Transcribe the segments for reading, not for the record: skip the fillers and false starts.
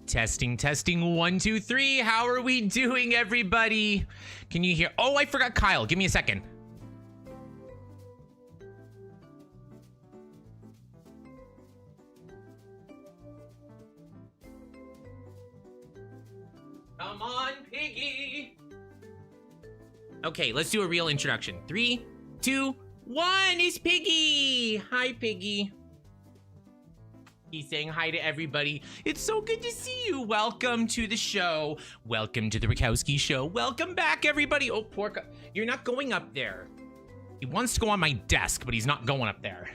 Testing, testing, 1, 2, 3. How are we doing, everybody? Can you hear? Oh, I forgot Kyle. Give me a second. Come on, Piggy. Okay, let's do a real introduction. 3, 2, 1. It's Piggy. Hi, Piggy. He's saying hi to everybody. It's so good to see you. Welcome to the show. Welcome to the Rakowski Show. Welcome back, everybody. Oh, Pork, you're not going up there. He wants to go on my desk, but he's not going up there.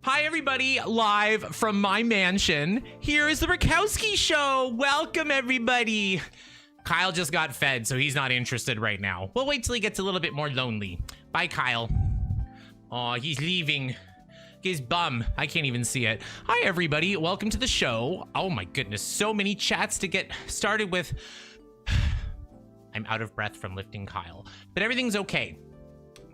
Hi, everybody. Live from my mansion. Here is the Rakowski Show. Welcome, everybody. Kyle just got fed, so he's not interested right now. We'll wait till he gets a little bit more lonely. Bye, Kyle. Oh, he's leaving. His bum. I can't even see it. Hi, everybody. Welcome to the show. Oh, my goodness. So many chats to get started with. I'm out of breath from lifting Kyle, but everything's okay.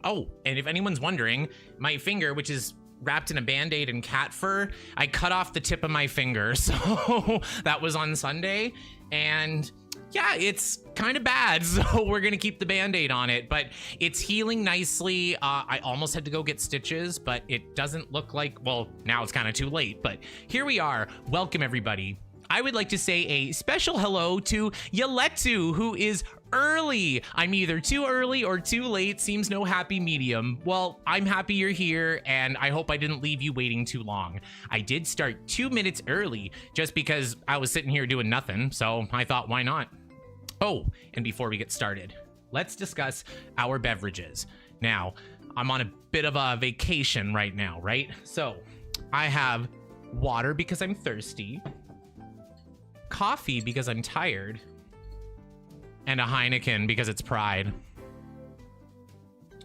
Oh, and if anyone's wondering, my finger, which is wrapped in a Band-Aid and cat fur, I cut off the tip of my finger. So that was on Sunday. And yeah, it's kind of bad, so we're gonna keep the Band-Aid on it, but it's healing nicely. I almost had to go get stitches, but it doesn't look like, well, now it's kind of too late, but here we are. Welcome, everybody. I would like to say a special hello to Yaletu, who is early. I'm either too early or too late. Seems no happy medium. Well, I'm happy you're here, and I hope I didn't leave you waiting too long. I did start 2 minutes early just because I was sitting here doing nothing, so I thought, why not? Oh, and before we get started, let's discuss our beverages. Now, I'm on a bit of a vacation right now, right? So I have water because I'm thirsty, coffee because I'm tired, and a Heineken because it's Pride.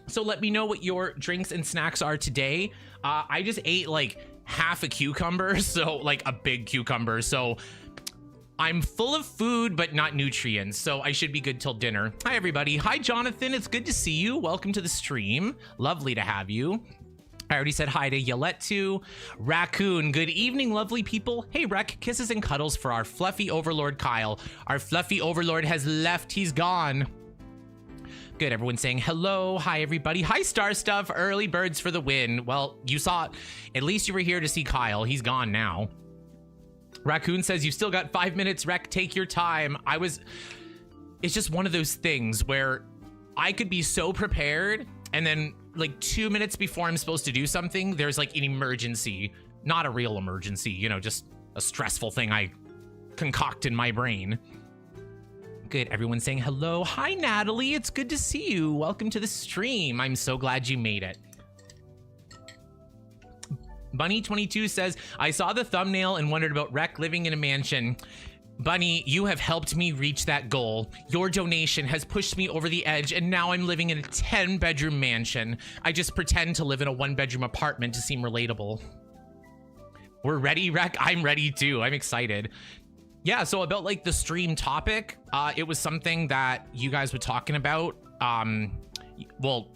So let me know what your drinks and snacks are today. I just ate like half a cucumber, so like a big cucumber. So I'm full of food, but not nutrients, so I should be good till dinner. Hi, everybody. Hi, Jonathan. It's good to see you. Welcome to the stream. Lovely to have you. I already said hi to Yaletu. Raccoon, good evening, lovely people. Hey, Rec, kisses and cuddles for our fluffy overlord, Kyle. Our fluffy overlord has left. He's gone. Good, everyone's saying hello. Hi, everybody. Hi, Star Stuff. Early birds for the win. Well, you saw it. At least you were here to see Kyle. He's gone now. Raccoon says, you still got 5 minutes, Rec, take your time. It's just one of those things where I could be so prepared, and then like 2 minutes before I'm supposed to do something, there's like an emergency. Not a real emergency, you know, just a stressful thing I concoct in my brain. Good, everyone's saying hello. Hi, Natalie, it's good to see you. Welcome to the stream. I'm so glad you made it. Bunny22 says, I saw the thumbnail and wondered about Rec living in a mansion. Bunny, you have helped me reach that goal. Your donation has pushed me over the edge, and now I'm living in a 10-bedroom mansion. I just pretend to live in a 1-bedroom apartment to seem relatable. We're ready, Rec? I'm ready too. I'm excited. Yeah, so about like the stream topic, it was something that you guys were talking about. Well,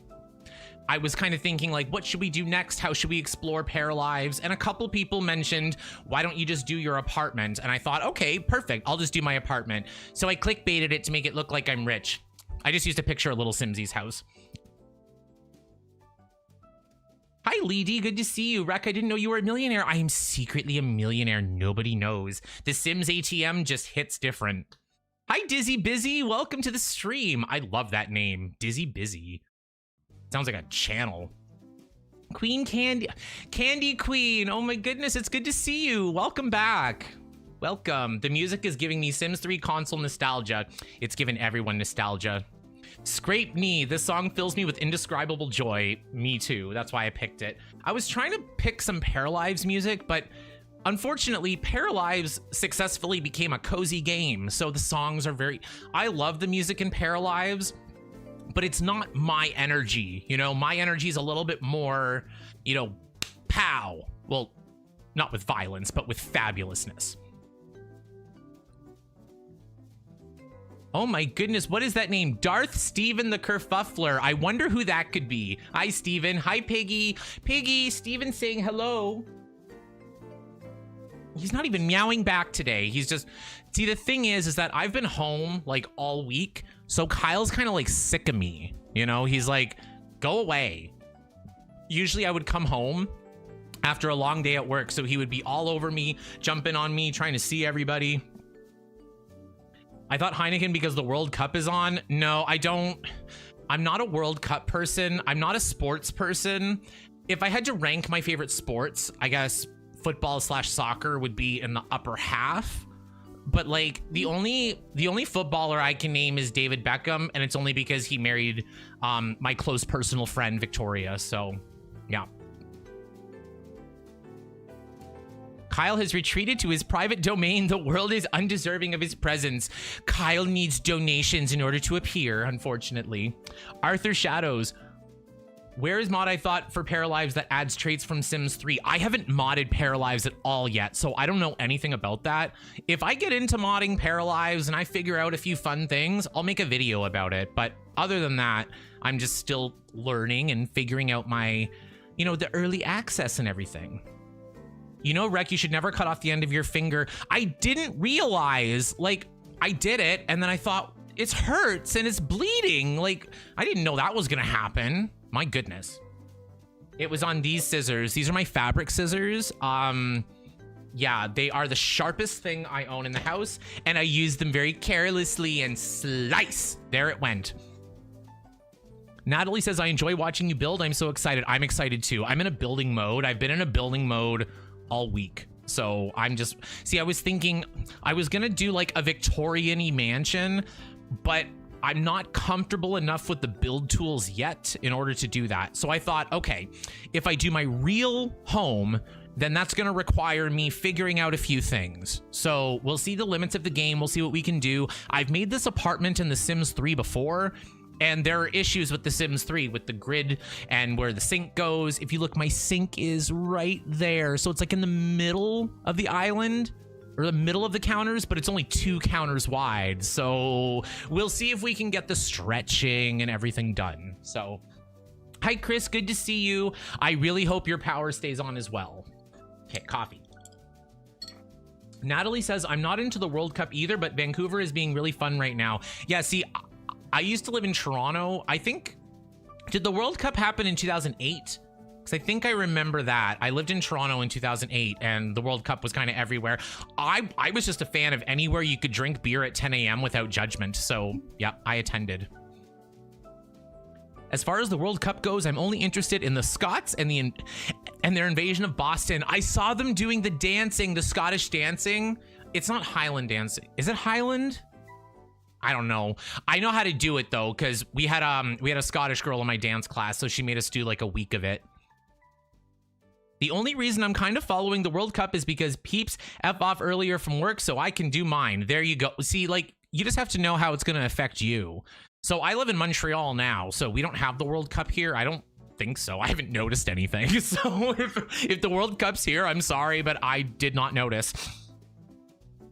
I was kind of thinking like, what should we do next? How should we explore Paralives? And a couple people mentioned, why don't you just do your apartment? And I thought, okay, perfect. I'll just do my apartment. So I clickbaited it to make it look like I'm rich. I just used a picture of little Simsy's house. Hi, Leedy. Good to see you. Rec, I didn't know you were a millionaire. I am secretly a millionaire. Nobody knows. The Sims ATM just hits different. Hi, Dizzy Busy. Welcome to the stream. I love that name. Dizzy Busy. Sounds like a channel. Queen Candy. Candy Queen. Oh my goodness. It's good to see you. Welcome back. Welcome. The music is giving me Sims 3 console nostalgia. It's given everyone nostalgia. Scrape Knee. This song fills me with indescribable joy. Me too. That's why I picked it. I was trying to pick some Paralives music, but unfortunately, Paralives successfully became a cozy game. So the songs are very... I love the music in Paralives, but it's not my energy. You know, my energy is a little bit more, you know, pow. Well, not with violence, but with fabulousness. Oh my goodness, what is that name? Darth Steven the Kerfuffler. I wonder who that could be. Hi, Steven. Hi, Piggy. Piggy, Steven saying hello. He's not even meowing back today. He's just... See, the thing is that I've been home, like, all week, so Kyle's kind of, like, sick of me. You know? He's like, go away. Usually I would come home after a long day at work, so he would be all over me, jumping on me, trying to see everybody. I thought Heineken because the World Cup is on. No, I don't. I'm not a World Cup person. I'm not a sports person. If I had to rank my favorite sports, I guess football/soccer would be in the upper half. But like the only footballer I can name is David Beckham, and it's only because he married my close personal friend Victoria. So, yeah. Kyle has retreated to his private domain. The world is undeserving of his presence. Kyle needs donations in order to appear, unfortunately. Arthur Shadows. Where is mod I thought for Paralives that adds traits from Sims 3? I haven't modded Paralives at all yet, so I don't know anything about that. If I get into modding Paralives and I figure out a few fun things, I'll make a video about it. But other than that, I'm just still learning and figuring out my, you know, the early access and everything. You know, Rec, you should never cut off the end of your finger. I didn't realize, like, I did it, and then I thought, it hurts and it's bleeding. Like, I didn't know that was gonna happen. My goodness. It was on these scissors. These are my fabric scissors. Yeah, they are the sharpest thing I own in the house, and I use them very carelessly and slice. There it went. Natalie says, I enjoy watching you build. I'm so excited. I'm excited too. I'm in a building mode. I've been in a building mode all week. So I'm just, see, I was thinking I was gonna do like a Victorian-y mansion, but I'm not comfortable enough with the build tools yet in order to do that. So I thought, okay, if I do my real home, then that's gonna require me figuring out a few things. So we'll see the limits of the game. We'll see what we can do. I've made this apartment in The Sims 3 before, and there are issues with The Sims 3 with the grid and where the sink goes. If you look, my sink is right there. So it's like in the middle of the island or the middle of the counters, but it's only 2 counters wide. So we'll see if we can get the stretching and everything done. So hi, Chris, good to see you. I really hope your power stays on as well. Okay, coffee. Natalie says, I'm not into the World Cup either, but Vancouver is being really fun right now. Yeah, see, I used to live in Toronto. I think, did the World Cup happen in 2008? Because I think I remember that. I lived in Toronto in 2008 and the World Cup was kind of everywhere. I was just a fan of anywhere you could drink beer at 10 a.m. without judgment. So yeah, I attended. As far as the World Cup goes, I'm only interested in the Scots and their invasion of Boston. I saw them doing the dancing, the Scottish dancing. It's not Highland dancing. Is it Highland? I don't know. I know how to do it though, because we had a Scottish girl in my dance class, so she made us do like a week of it. The only reason I'm kind of following the World Cup is because Peeps F off earlier from work, so I can do mine. There you go. See, like, you just have to know how it's going to affect you. So I live in Montreal now, so we don't have the World Cup here. I don't think so. I haven't noticed anything. So if the World Cup's here, I'm sorry, but I did not notice.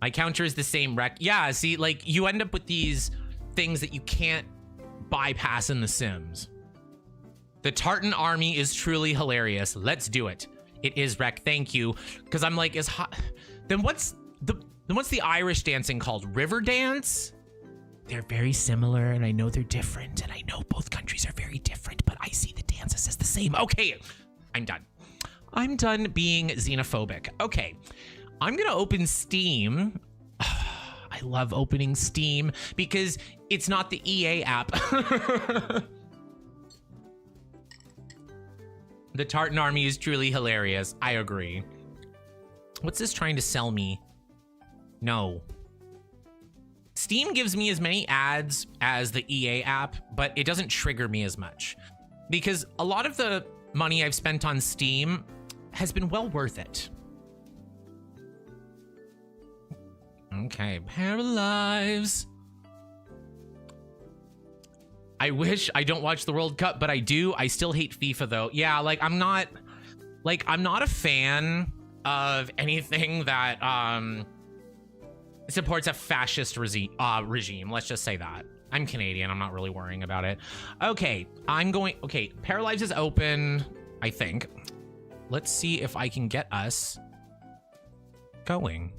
My counter is the same wreck. Yeah, see, like, you end up with these things that you can't bypass in The Sims. The Tartan Army is truly hilarious. Let's do it. It is wreck. Thank you. Because I'm like, then what's the Irish dancing called? River dance? They're very similar, and I know they're different, and I know both countries are very different, but I see the dances as the same. Okay, I'm done. I'm done being xenophobic. Okay, I'm gonna open Steam. I love opening Steam because it's not the EA app. The Tartan Army is truly hilarious. I agree. What's this trying to sell me? No. Steam gives me as many ads as the EA app, but it doesn't trigger me as much because a lot of the money I've spent on Steam has been well worth it. Okay, Paralives. I wish I don't watch the World Cup, but I do. I still hate FIFA though. Yeah, like I'm not a fan of anything that supports a fascist regime. Let's just say that. I'm Canadian. I'm not really worrying about it. Okay, okay, Paralives is open, I think. Let's see if I can get us going.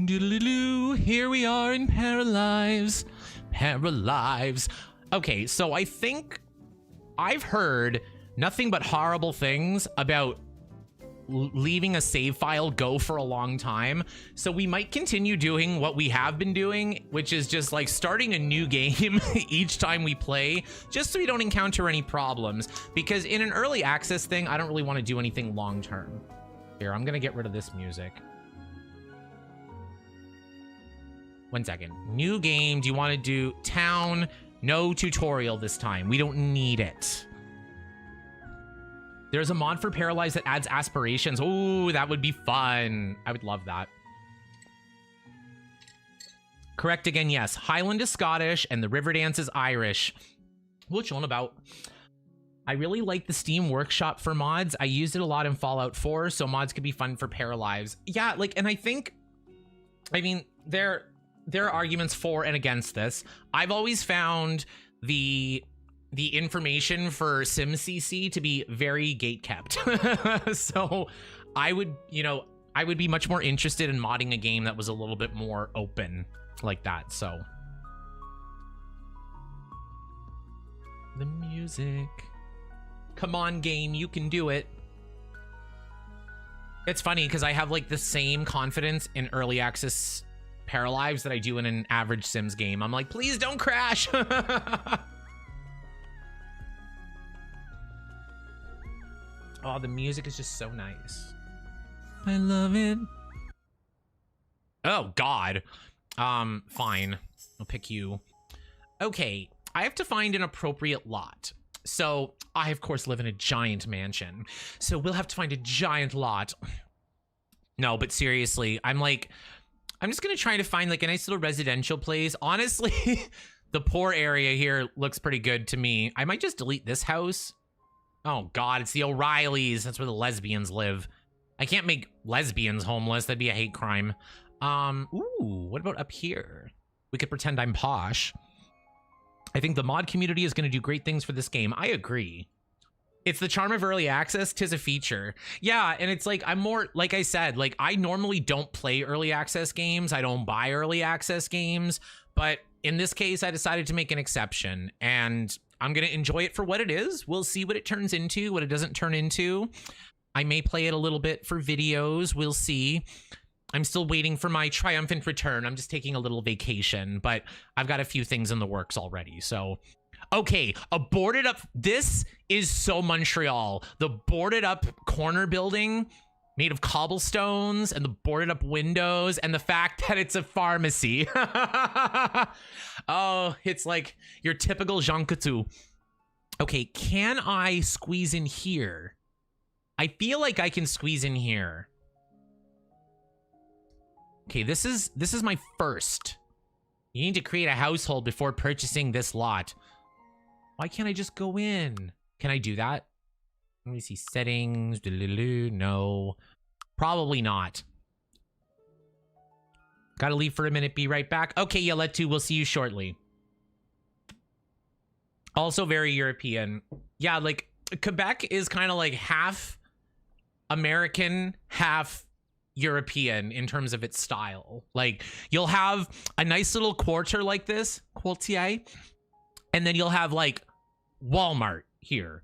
Doodle-doo, here we are in Paralives. Paralives. Okay, so I think I've heard nothing but horrible things about leaving a save file go for a long time. So we might continue doing what we have been doing, which is just like starting a new game each time we play, just so we don't encounter any problems. Because in an early access thing, I don't really want to do anything long term. Here, I'm gonna get rid of this music. 1 second. New game. Do you want to do town? No tutorial this time. We don't need it. There's a mod for Paralives that adds aspirations. Ooh, that would be fun. I would love that. Correct again, yes. Highland is Scottish and the Riverdance is Irish. What's on about? I really like the Steam Workshop for mods. I used it a lot in Fallout 4, so mods could be fun for Paralives. Yeah, like, and I mean, there are arguments for and against this. I've always found the information for SimCC to be very gatekept. So I would be much more interested in modding a game that was a little bit more open like that. So the music. Come on, game, you can do it. It's funny because I have like the same confidence in early access Paralives that I do in an average Sims game. I'm like, please don't crash. Oh, the music is just so nice. I love it. Oh, God. Fine. I'll pick you. Okay, I have to find an appropriate lot. So, I, of course, live in a giant mansion. So, we'll have to find a giant lot. No, but seriously, I'm just gonna try to find, like, a nice little residential place. Honestly, the poor area here looks pretty good to me. I might just delete this house. Oh God, it's the O'Reillys. That's where the lesbians live. I can't make lesbians homeless. That'd be a hate crime. Ooh, what about up here? We could pretend I'm posh. I think the mod community is gonna do great things for this game. I agree. It's the charm of early access. 'Tis a feature. Yeah, and it's like, I'm more, like I said, like I normally don't play early access games. I don't buy early access games. But in this case, I decided to make an exception. And I'm going to enjoy it for what it is. We'll see what it turns into, what it doesn't turn into. I may play it a little bit for videos. We'll see. I'm still waiting for my triumphant return. I'm just taking a little vacation, but I've got a few things in the works already. So, okay, a boarded up. This is so Montreal. The boarded up corner building made of cobblestones and the boarded up windows and the fact that it's a pharmacy. Oh, it's like your typical Jean Coutu. Okay, can I squeeze in here? I feel like I can squeeze in here. Okay, this is my first. You need to create a household before purchasing this lot. Why can't I just go in? Can I do that? Let me see settings. No, probably not. Gotta leave for a minute. Be right back. Okay, Yaletu, we'll see you shortly. Also very European. Yeah, like Quebec is kind of like half American, half European in terms of its style. Like you'll have a nice little quarter like this, quartier, and then you'll have like Walmart here.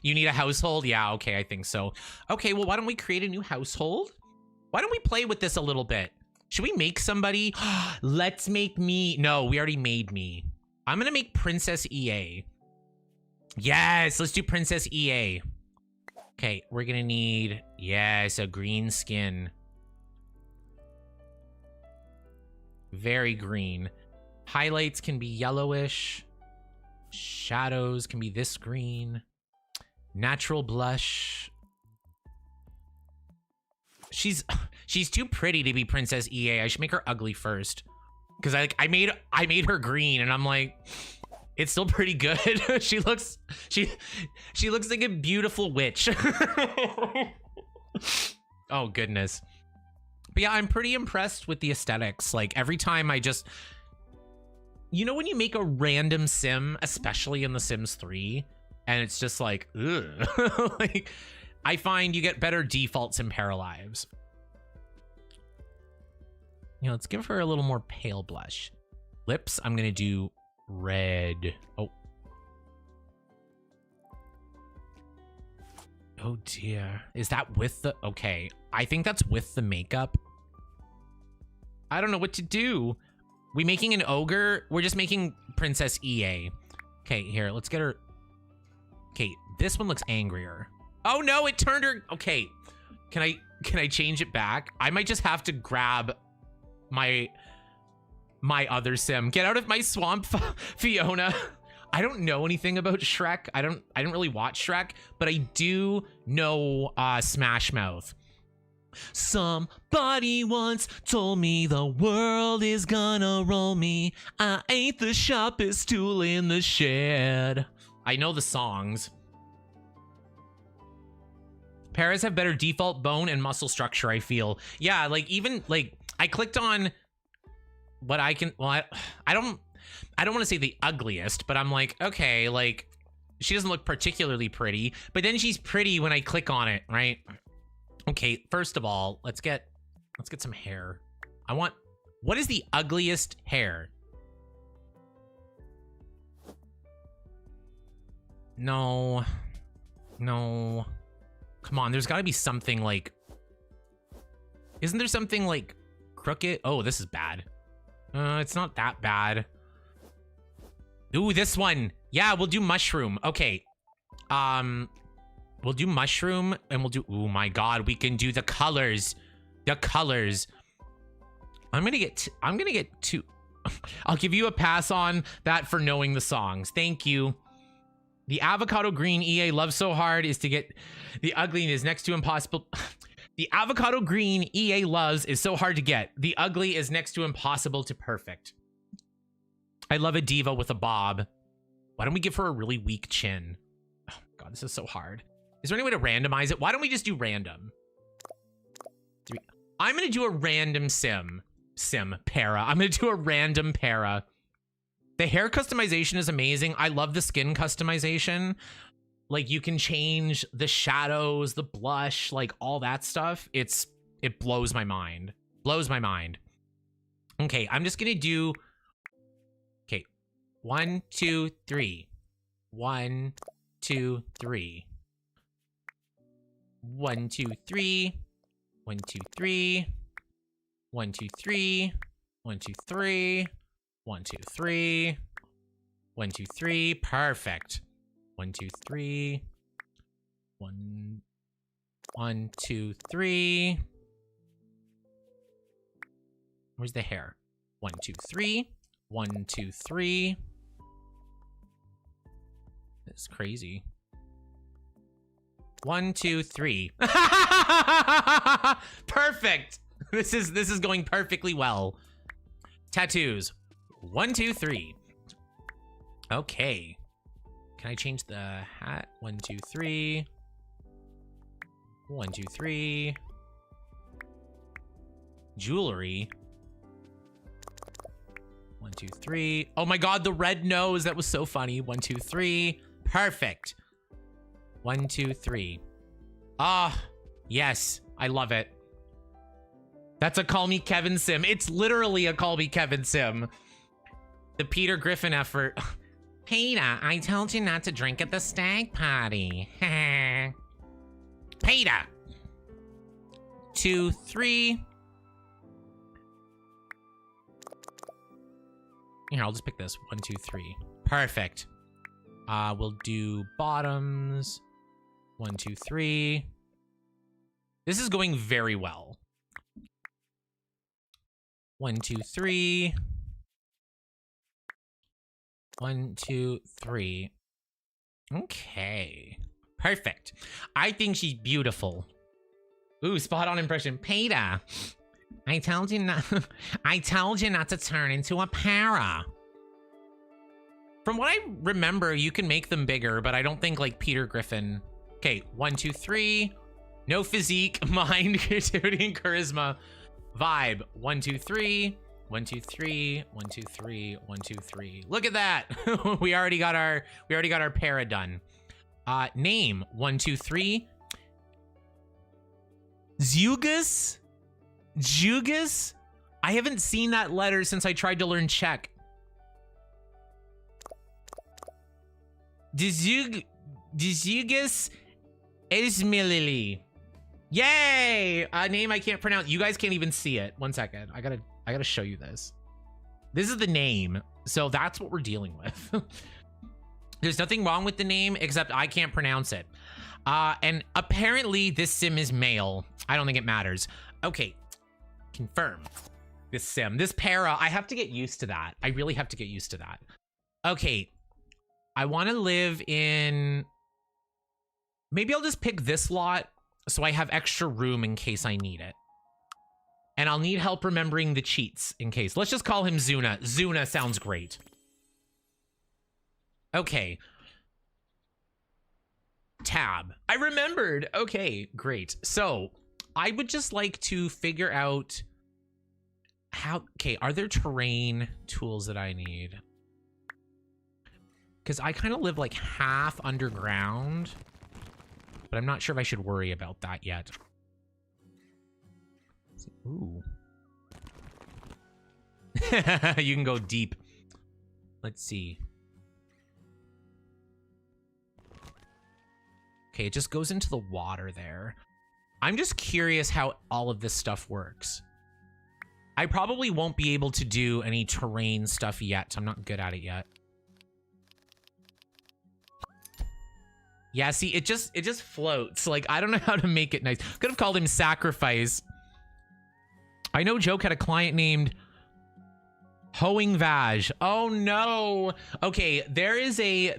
You need a household? Yeah, okay, I think so. Okay, well, why don't we create a new household? Why don't we play with this a little bit? Should we make somebody? Let's make me. No, we already made me. I'm gonna make Princess EA. Yes, let's do Princess EA. Okay, we're gonna need, yes, a green skin. Very green. Highlights can be yellowish. Shadows can be this green. Natural blush. She's too pretty to be Princess EA. I should make her ugly first. Because I made her green and I'm like, it's still pretty good. she looks like a beautiful witch. Oh goodness. But yeah, I'm pretty impressed with the aesthetics. Like every time I just, you know, when you make a random sim, especially in The Sims 3, and it's just like, ugh. Like I find you get better defaults in Paralives. You know, let's give her a little more pale blush. Lips, I'm gonna do red. Oh dear. Is that with the... Okay, I think that's with the makeup. I don't know what to do. We making an ogre? We're just making Princess EA. Okay, here, let's get her... Okay, this one looks angrier. Oh no, it turned her... Okay, can I change it back? I might just have to grab my other sim. Get out of my swamp, Fiona. I don't know anything about Shrek. I didn't really watch Shrek, but I do know Smash Mouth. Somebody once told me the world is gonna roll me. I ain't the sharpest tool in the shed. I know the songs. Paras have better default bone and muscle structure, I feel. Yeah, like even like I clicked on what I can, well, I don't want to say the ugliest, but I'm like, okay, like she doesn't look particularly pretty, but then she's pretty when I click on it, right? Okay, first of all, let's get some hair. What is the ugliest hair? No. Come on, there's gotta be something like, isn't there something like crooked? Oh, this is bad. It's not that bad. Ooh, this one. Yeah, we'll do mushroom. Okay. We'll do mushroom and we'll do, oh my God, we can do the colors. The colors. I'm gonna get two. I'll give you a pass on that for knowing the songs. Thank you. The avocado green EA loves so hard is to get the ugly and is next to impossible. The avocado green EA loves is so hard to get. The ugly is next to impossible to perfect. I love a diva with a bob. Why don't we give her a really weak chin? Oh God, this is so hard. Is there any way to randomize it? Why don't we just do random? I'm gonna do a random para. I'm gonna do a random para. The hair customization is amazing. I love the skin customization. Like you can change the shadows, the blush, like all that stuff. It blows my mind. Blows my mind. Okay, I'm just gonna do, okay, 1, 2, 3. 1, 2, 3. 1, 2, 3. 1, 2, 3. 1, 2, 3. 1, 2, 3. 1, 2, 3. 1, 2, 3. Perfect. 1, 2, 3. 1, 1, 2, 3. Where's the hair? 1, 2, 3. 1, 2, 3. That's crazy. 1, 2, 3. Perfect. This is going perfectly well. Tattoos. 1, 2, 3. Okay. Can I change the hat? 1, 2, 3. 1, 2, 3. Jewelry. 1, 2, 3. Oh my god, the red nose. That was so funny. 1, 2, 3. Perfect. 1, 2, 3. Ah, yes. I love it. That's a Call Me Kevin sim. It's literally a Call Me Kevin sim. The Peter Griffin effort. Peter, I told you not to drink at the stag party. Peter. 2, 3. Here, I'll just pick this. 1, 2, 3. Perfect. We'll do bottoms. 1, 2, 3. This is going very well. 1, 2, 3. 1, 2, 3. Okay. Perfect. I think she's beautiful. Ooh, spot on impression. Peter, I told you not to turn into a para. From what I remember, you can make them bigger, but I don't think like Peter Griffin. Okay, 1, 2, 3. No physique, mind, creativity, and charisma. Vibe. 1, 2, 3. 1, 2, 3. 1, 2, 3. 1, 2, 3. Look at that. we already got our para done. Name. 1, 2, 3. Zugus? Jugus? I haven't seen that letter since I tried to learn Czech. Zugus Ismilili. Yay! A name I can't pronounce. You guys can't even see it. 1 second. I gotta show you this. This is the name. So that's what we're dealing with. There's nothing wrong with the name except I can't pronounce it. And apparently this sim is male. I don't think it matters. Okay. Confirm. This sim. This para. I have to get used to that. I really have to get used to that. Okay. I want to live in... Maybe I'll just pick this lot so I have extra room in case I need it. And I'll need help remembering the cheats in case. Let's just call him Zuna. Zuna sounds great. Okay. Tab. I remembered. Okay, great. So I would just like to figure out how... Okay, are there terrain tools that I need? Because I kind of live like half underground. But I'm not sure if I should worry about that yet. Ooh. You can go deep. Let's see. Okay, it just goes into the water there. I'm just curious how all of this stuff works. I probably won't be able to do any terrain stuff yet. I'm not good at it yet. Yeah, see, it just floats. Like, I don't know how to make it nice. Could have called him Sacrifice. I know Joke had a client named Hoeing Vaj. Oh no. Okay, there is a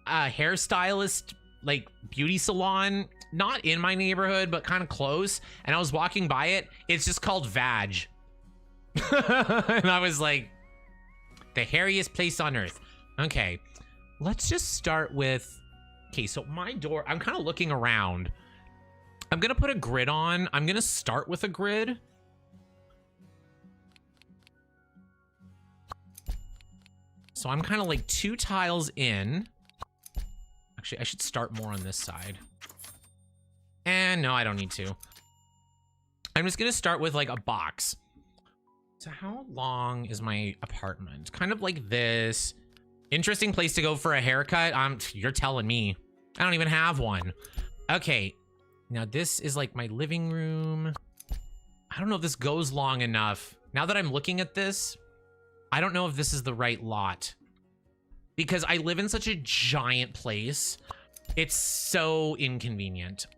hairstylist, like, beauty salon, not in my neighborhood, but kind of close. And I was walking by it. It's just called Vaj. And I was like, the hairiest place on earth. Okay. Let's just start with... Okay, so my door... I'm kind of looking around. I'm going to put a grid on. I'm going to start with a grid. So I'm kind of like 2 tiles in. Actually, I should start more on this side. And no, I don't need to. I'm just going to start with like a box. So how long is my apartment? Kind of like this. Interesting place to go for a haircut. You're telling me. I don't even have one. Okay. Now this is like my living room. I don't know if this goes long enough. Now that I'm looking at this, I don't know if this is the right lot. Because I live in such a giant place. It's so inconvenient.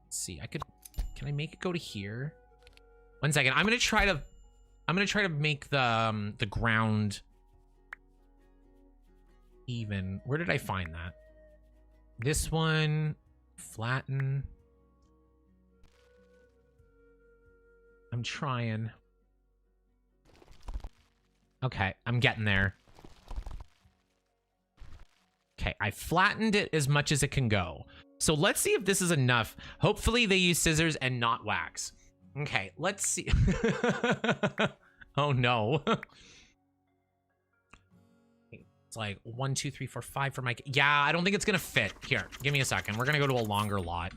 Let's see, can I make it go to here? 1 second, I'm gonna try to make the ground even. Where did I find that? This one, flatten. I'm trying. Okay, I'm getting there. Okay, I flattened it as much as it can go. So let's see if this is enough. Hopefully they use scissors and not wax. Okay, let's see. Oh no. It's like 1, 2, 3, 4, 5 for my... Yeah, I don't think it's gonna fit. Here, give me a second. We're gonna go to a longer lot.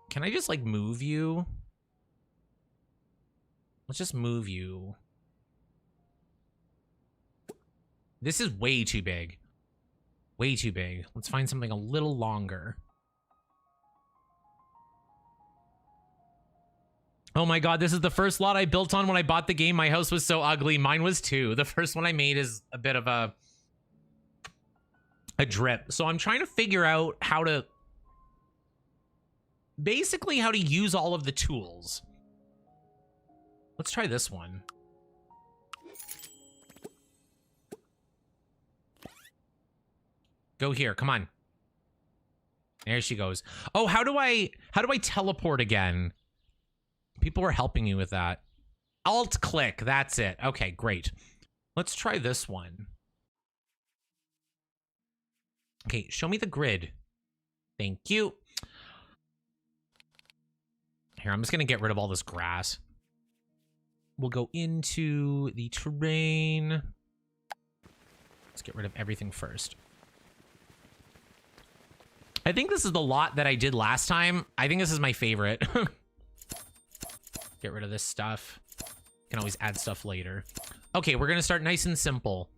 Can I just like move you? Let's just move you. This is way too big. Way too big. Let's find something a little longer. Oh my god, this is the first lot I built on when I bought the game. My house was so ugly. Mine was too. The first one I made is a bit of a drip. So I'm trying to figure out how to... Basically how to use all of the tools. Let's try this one. Go here, come on. There she goes. Oh, how do I teleport again? People were helping me with that. Alt click, that's it. Okay, great. Let's try this one. Okay, show me the grid. Thank you. Here, I'm just gonna get rid of all this grass. We'll go into the terrain. Let's get rid of everything first. I think this is the lot that I did last time. I think this is my favorite. Get rid of this stuff. Can always add stuff later. Okay, we're gonna start nice and simple.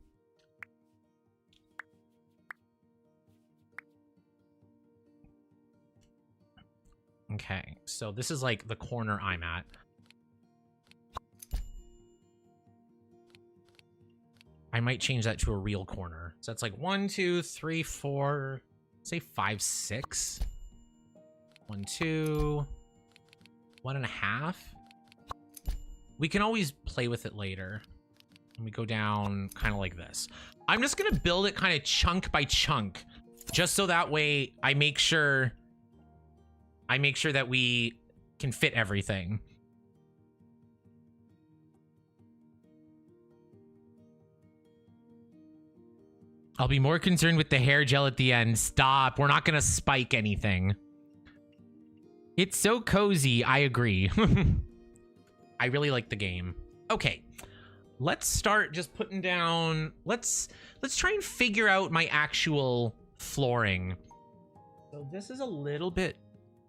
Okay, so this is like the corner I'm at. I might change that to a real corner. So that's like 1, 2, 3, 4... Say 5, 6. 1, 2. 1.5. We can always play with it later. And we go down kind of like this. I'm just gonna build it kind of chunk by chunk, just so that way I make sure that we can fit everything. I'll be more concerned with the hair gel at the end. Stop. We're not going to spike anything. It's so cozy. I agree. I really like the game. Okay. Let's start just putting down... Let's try and figure out my actual flooring. So this is a little bit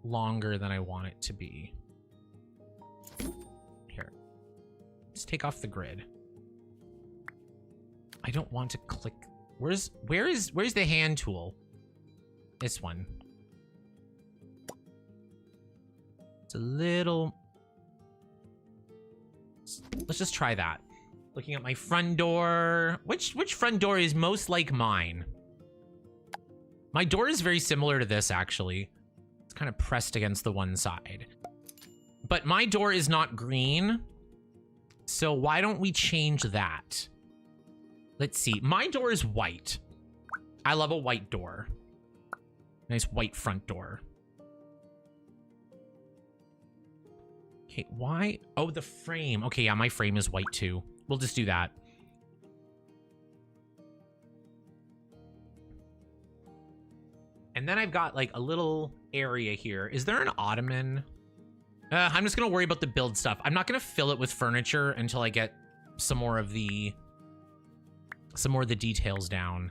longer than I want it to be. Here. Let's take off the grid. I don't want to click... Where's the hand tool? This one. It's a little... Let's just try that. Looking at my front door. Which front door is most like mine? My door is very similar to this, actually. It's kind of pressed against the one side. But my door is not green. So why don't we change that? Let's see. My door is white. I love a white door. Nice white front door. Okay, why? Oh, the frame. Okay, yeah, my frame is white too. We'll just do that. And then I've got like a little area here. Is there an ottoman? I'm just gonna worry about the build stuff. I'm not gonna fill it with furniture until I get some more of the details down.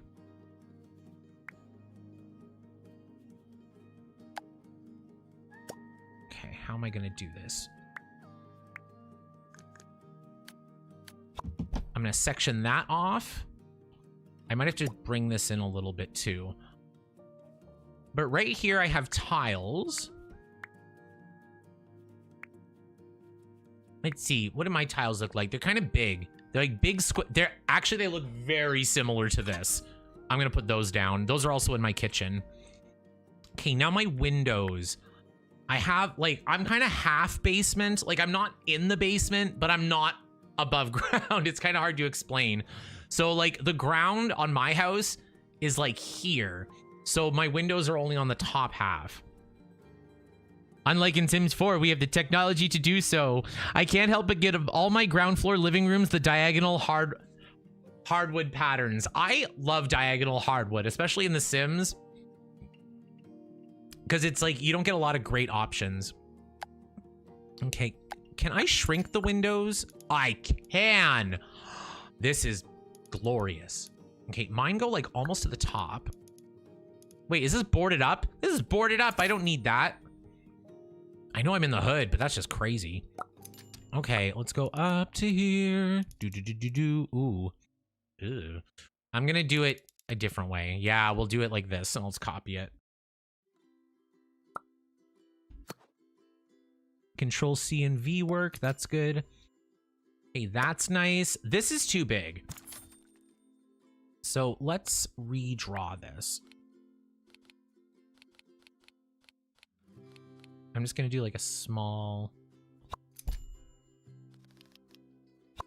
Okay, how am I gonna do this? I'm gonna section that off. I might have to bring this in a little bit too. But right here, I have tiles. Let's see. What do my tiles look like? They're kind of big. They're like big square. They look very similar to this. I'm going to put those down. Those are also in my kitchen. Okay, now my windows. I have, like, I'm kind of half basement. Like, I'm not in the basement, but I'm not above ground. It's kind of hard to explain. So, like, the ground on my house is, like, here. So my windows are only on the top half. Unlike in Sims 4, we have the technology to do so. I can't help but give all my ground floor living rooms the diagonal hardwood patterns. I love diagonal hardwood, especially in The Sims. Because it's like, you don't get a lot of great options. Okay, can I shrink the windows? I can. This is glorious. Okay, mine go like almost to the top. Wait, is this boarded up? This is boarded up. I don't need that. I know I'm in the hood, but that's just crazy. Okay, let's go up to here. Ooh. Ew. I'm gonna do it a different way. Yeah, we'll do it like this, and let's copy it. Control C and V work. That's good. Hey, that's nice. This is too big. So let's redraw this. I'm just going to do like a small...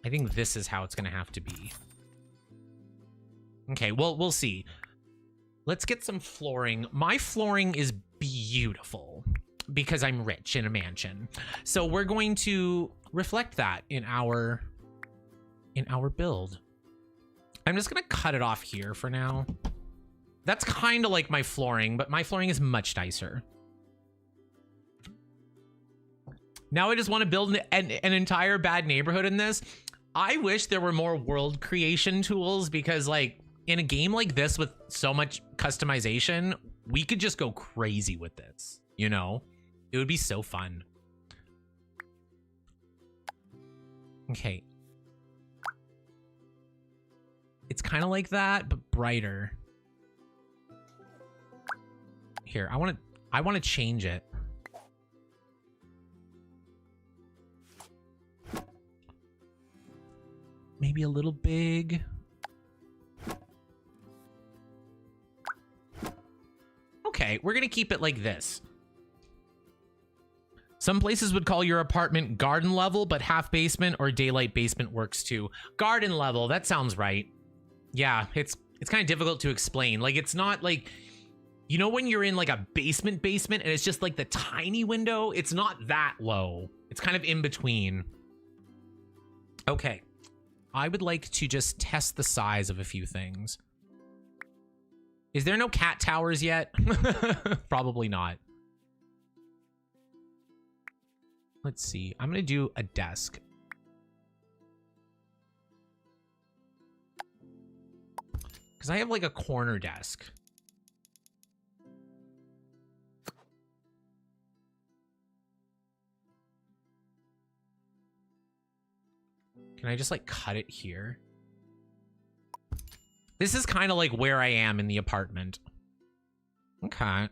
I think this is how it's going to have to be. Okay, well, we'll see. Let's get some flooring. My flooring is beautiful because I'm rich in a mansion. So we're going to reflect that in our build. I'm just going to cut it off here for now. That's kind of like my flooring, but my flooring is much nicer. Now I just want to build an entire bad neighborhood in this. I wish there were more world creation tools because, like, in a game like this with so much customization, we could just go crazy with this, you know? It would be so fun. Okay. It's kind of like that, but brighter. Here, I want to change it. Maybe a little big. Okay, we're gonna keep it like this. Some places would call your apartment garden level, but half basement or daylight basement works too. Garden level, that sounds right. Yeah, it's kind of difficult to explain. Like, it's not like, you know when you're in like a basement and it's just like the tiny window? It's not that low. It's kind of in between. Okay. I would like to just test the size of a few things. Is there no cat towers yet? Probably not. Let's see. I'm going to do a desk. Because I have like a corner desk. Can I just like cut it here? This is kind of like where I am in the apartment. Okay.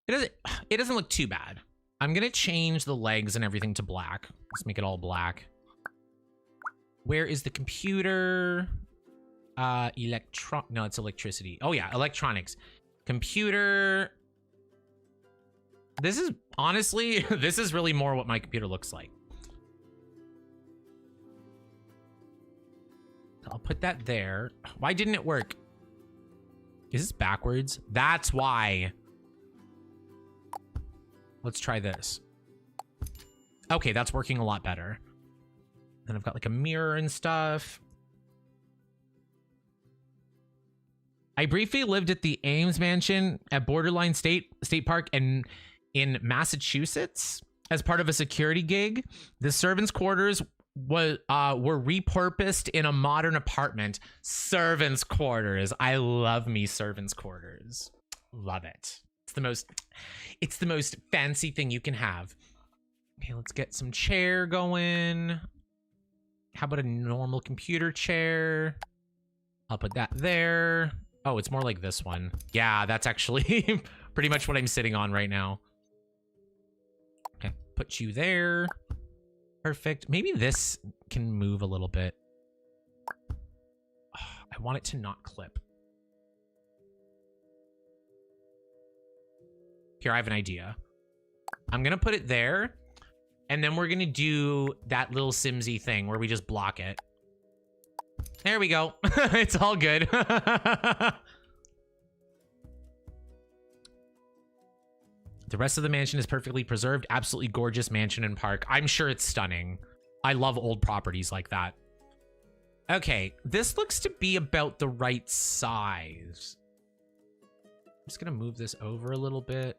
It doesn't look too bad. I'm gonna change the legs and everything to black. Let's make it all black. Where is the computer? No, it's electricity. Oh yeah, electronics. Computer. This is honestly, this is really more what my computer looks like. I'll put that there. Why didn't it work? Is this backwards? That's why. Let's try this. Okay, that's working a lot better. Then I've got like a mirror and stuff. I briefly lived at the Ames Mansion at Borderline State Park and in Massachusetts as part of a security gig. The servants' quarters were repurposed in a modern apartment. Servants' quarters. I love me servants' quarters. Love it. It's the most fancy thing you can have. Okay, let's get some chair going. How about a normal computer chair? I'll put that there. Oh, it's more like this one. Yeah, that's actually pretty much what I'm sitting on right now. Okay, put you there. Perfect. Maybe this can move a little bit. I want it to not clip. Here, I have an idea. I'm going to put it there, and then we're going to do that little Simsy thing where we just block it. There we go. It's all good. The rest of the mansion is perfectly preserved. Absolutely gorgeous mansion and park. I'm sure it's stunning. I love old properties like that. Okay, this looks to be about the right size. I'm just going to move this over a little bit.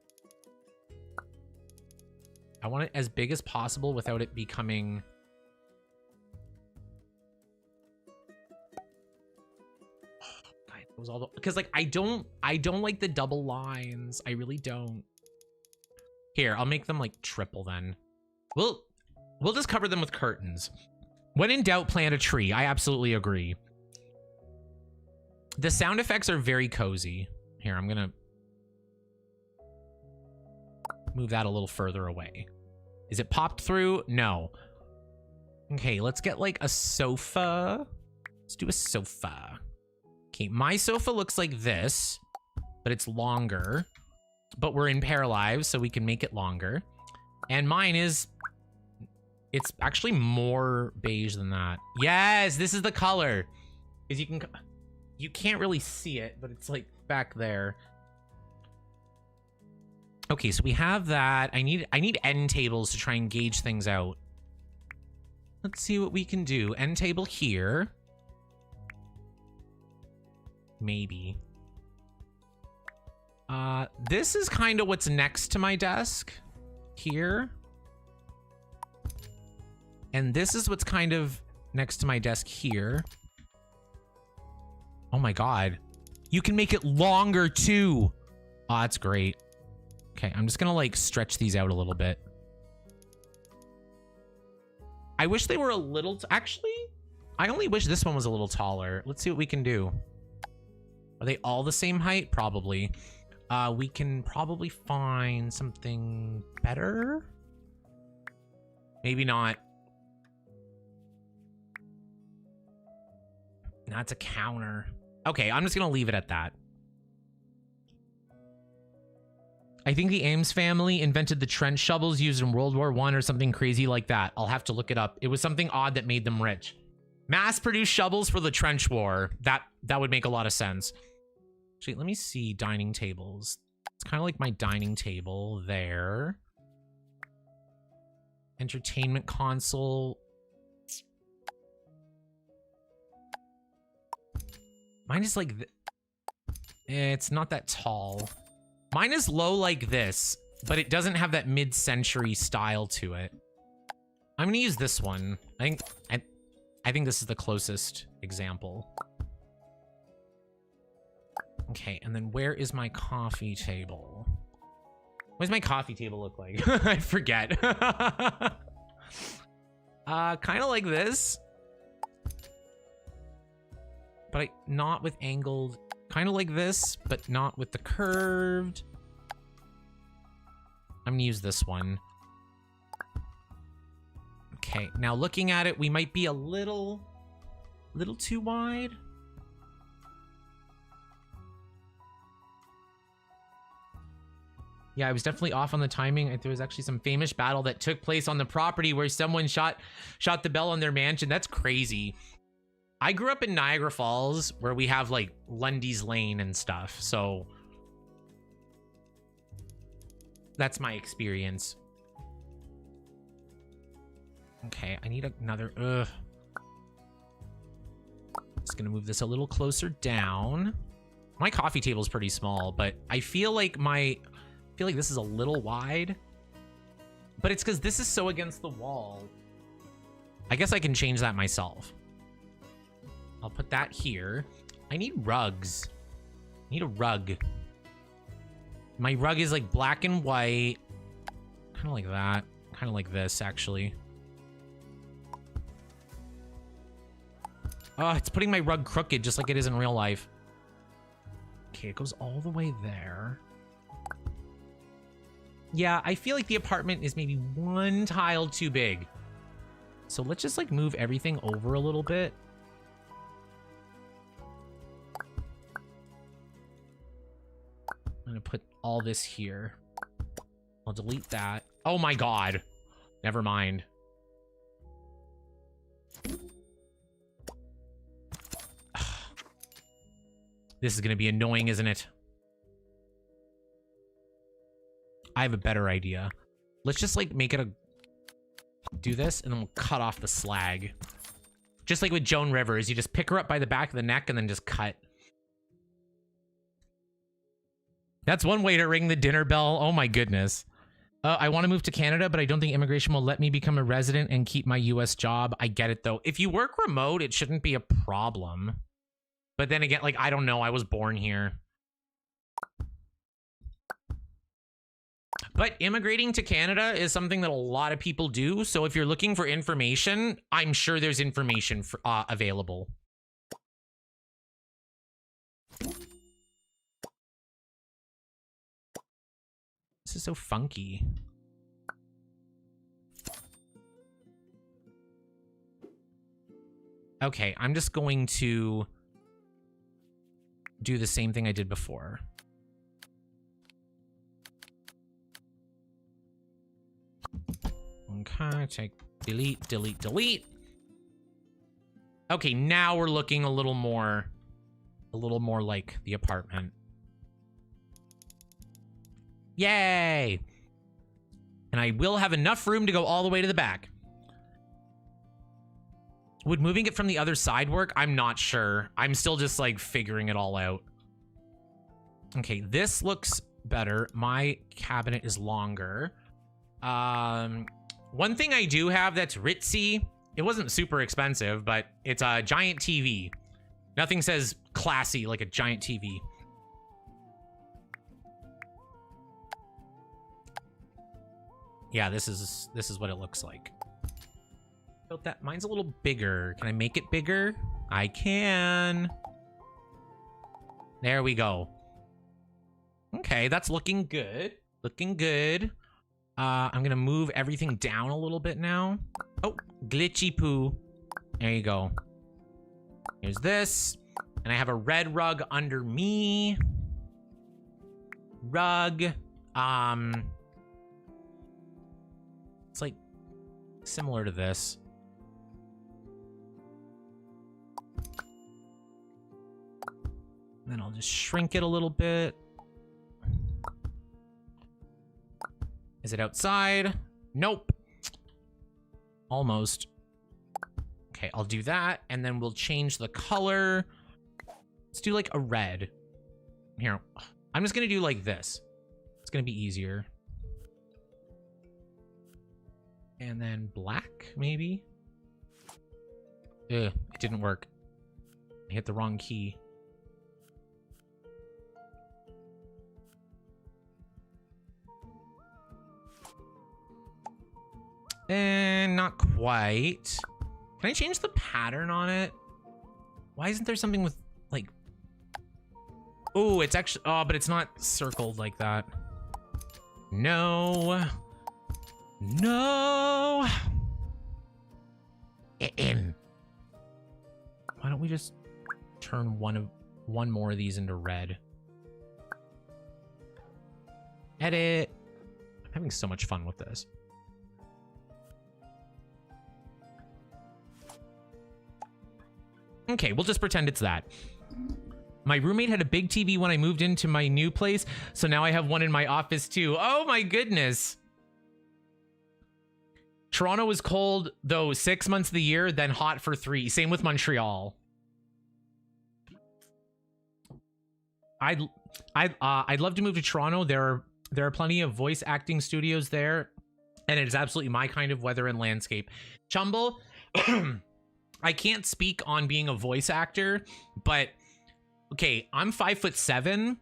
I want it as big as possible without it becoming... Because like I don't like the double lines. I really don't. Here, I'll make them like triple then. We'll just cover them with curtains. When in doubt, plant a tree. I absolutely agree. The sound effects are very cozy. Here, I'm gonna move that a little further away. Is it popped through? No. Okay, let's get like a sofa. Let's do a sofa. Okay, my sofa looks like this, but it's longer. But we're in Paralives, so we can make it longer. And mine is... It's actually more beige than that. Yes, this is the color. Because you can't really see it, but it's like back there. Okay, so we have that. I need end tables to try and gauge things out. Let's see what we can do. End table here. Maybe. This is kind of what's next to my desk here. And this is what's kind of next to my desk here. Oh my God. You can make it longer too. Oh, that's great. Okay, I'm just gonna like stretch these out a little bit. I wish they were a little, actually, I only wish this one was a little taller. Let's see what we can do. Are they all the same height? Probably. We can probably find something better. Maybe not. That's a counter. Okay, I'm just gonna leave it at that. I think the Ames family invented the trench shovels used in World War I or something crazy like that. I'll have to look it up. It was something odd that made them rich. Mass-produced shovels for the trench war. That would make a lot of sense. Actually, let me see dining tables. It's kind of like my dining table there. Entertainment console. Mine is like... It's not that tall. Mine is low like this, but it doesn't have that mid-century style to it. I'm gonna use this one. I think this is the closest example. Okay, and then where is my coffee table? What does my coffee table look like? I forget. Kind of like this. But not with angled. Kind of like this, but not with the curved. I'm gonna use this one. Okay, now looking at it, we might be a little too wide. Yeah, I was definitely off on the timing. There was actually some famous battle that took place on the property where someone shot the bell on their mansion. That's crazy. I grew up in Niagara Falls where we have like Lundy's Lane and stuff. So that's my experience. Okay, I need another, Just gonna move this a little closer down. My coffee table is pretty small, but I feel like this is a little wide. But it's because this is so against the wall. I guess I can change that myself. I'll put that here. I need rugs. I need a rug. My rug is like black and white. Kind of like that. Kind of like this, actually. Oh, it's putting my rug crooked just like it is in real life. Okay, it goes all the way there. Yeah, I feel like the apartment is maybe one tile too big. So let's just like move everything over a little bit. I'm gonna put all this here. I'll delete that. Oh my god. Never mind. This is gonna be annoying, isn't it? I have a better idea. Let's just like make it a... do this and then we'll cut off the slag. Just like with Joan Rivers, you just pick her up by the back of the neck and then just cut. That's one way to ring the dinner bell. Oh my goodness. I want to move to Canada, but I don't think immigration will let me become a resident and keep my US job. I get it though. If you work remote, it shouldn't be a problem. But then again, like, I don't know. I was born here. But immigrating to Canada is something that a lot of people do. So if you're looking for information, I'm sure there's information for, available. This is so funky. Okay, I'm just going to do the same thing I did before. Okay, take, delete, delete, delete. Okay, now we're looking a little more like the apartment. Yay! And I will have enough room to go all the way to the back. Would moving it from the other side work? I'm not sure. I'm still just like figuring it all out. Okay, this looks better. My cabinet is longer. One thing I do have that's ritzy, it wasn't super expensive, but it's a giant TV. Nothing says classy like a giant TV. Yeah, this is what it looks like. Built that. Mine's a little bigger. Can I make it bigger? I can. There we go. Okay, that's looking good. Looking good. I'm gonna move everything down a little bit now. Oh, glitchy poo. There you go. Here's this. And I have a red rug under me. Rug. It's like similar to this. Then I'll just shrink it a little bit. Is it outside? Nope. Almost. Okay, I'll do that, and then we'll change the color. Let's do like a red. Here, I'm just gonna do like this. It's gonna be easier. And then black, maybe? Ugh, it didn't work. I hit the wrong key. And not quite. Can I change the pattern on it? Why isn't there something with like... Oh, it's actually... Oh, but it's not circled like that. No. No. Why don't we just turn one more of these into red? Edit. I'm having so much fun with this. Okay, we'll just pretend it's that. My roommate had a big TV when I moved into my new place, so now I have one in my office too. Oh my goodness. Toronto is cold, though, 6 months of the year, then hot for 3. Same with Montreal. I'd love to move to Toronto. There are plenty of voice acting studios there, and it is absolutely my kind of weather and landscape. Chumble, I can't speak on being a voice actor, but okay, I'm 5'7".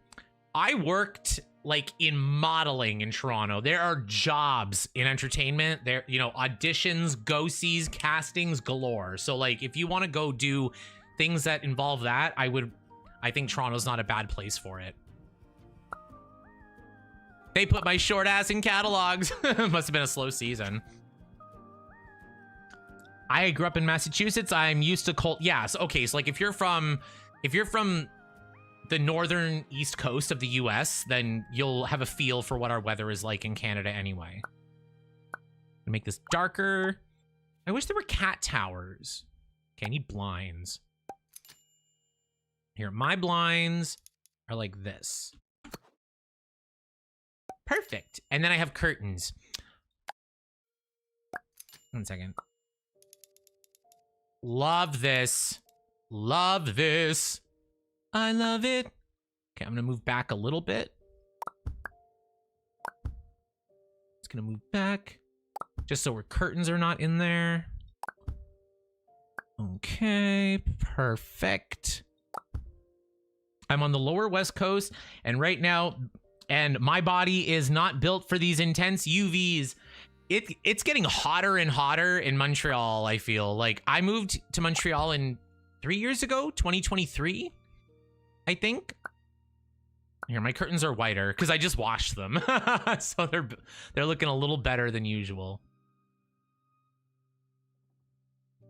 I worked like in modeling in Toronto. There are jobs in entertainment. There, you know, auditions, go-sees, castings galore. So like, if you want to go do things that involve that, I would I think Toronto's not a bad place for it. They put my short ass in catalogs. Must have been a slow season. I grew up in Massachusetts. I'm used to cold. Yeah, so, okay, so like if you're from the northern east coast of the US, then you'll have a feel for what our weather is like in Canada anyway. Make this darker. I wish there were cat towers. Okay, I need blinds. Here, my blinds are like this. Perfect. And then I have curtains. 1 second. Love this. Love this. I love it. Okay, I'm gonna move back a little bit. It's gonna move back. Just so our curtains are not in there. Okay, perfect. I'm on the lower West Coast, and right now, and my body is not built for these intense UVs. It's getting hotter and hotter in Montreal, I feel. Like, I moved to Montreal 3 years ago, 2023, I think. Here, my curtains are whiter, because I just washed them. So they're looking a little better than usual.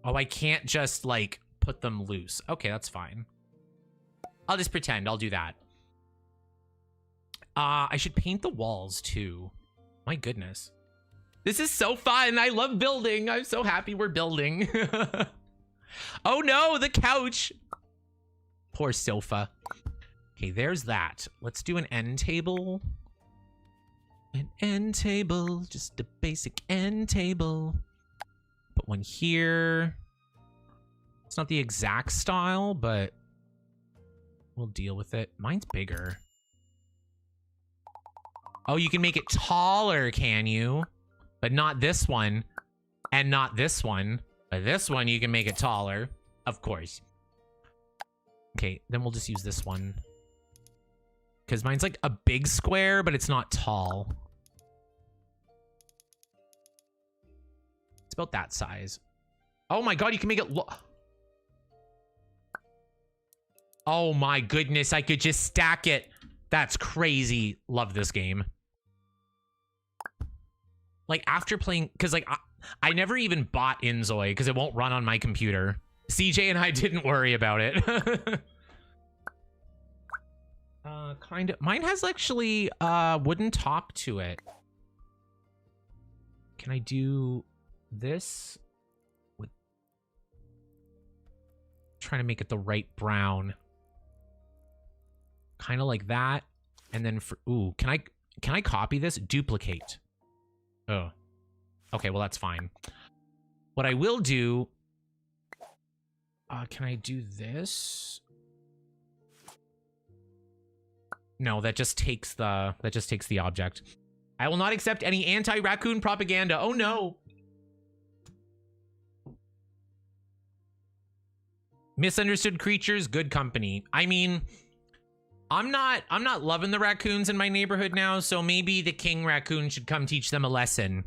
Oh, I can't just, like, put them loose. Okay, that's fine. I'll just pretend. I'll do that. I should paint the walls, too. My goodness. This is so fun. I love building. I'm so happy we're building. Oh, no, the couch. Poor sofa. Okay, there's that. Let's do an end table. An end table. Just a basic end table. Put one here. It's not the exact style, but we'll deal with it. Mine's bigger. Oh, you can make it taller, can you? But not this one. And not this one. But this one, you can make it taller. Of course. Okay, then we'll just use this one. Because mine's like a big square, but it's not tall. It's about that size. Oh my god, you can make it look. Oh my goodness, I could just stack it. That's crazy. Love this game. Like, after playing, because like I never even bought Inzoi because it won't run on my computer. CJ and I didn't worry about it. Kind of. Mine has actually wooden top to it. Can I do this? With trying to make it the right brown. Kind of like that. And then for ooh, can I copy this? Duplicate. Oh. Okay, well that's fine. What I will do, can I do this? No, that just takes the object. I will not accept any anti-raccoon propaganda. Oh no. Misunderstood creatures, good company. I mean, I'm not loving the raccoons in my neighborhood now, so maybe the king raccoon should come teach them a lesson.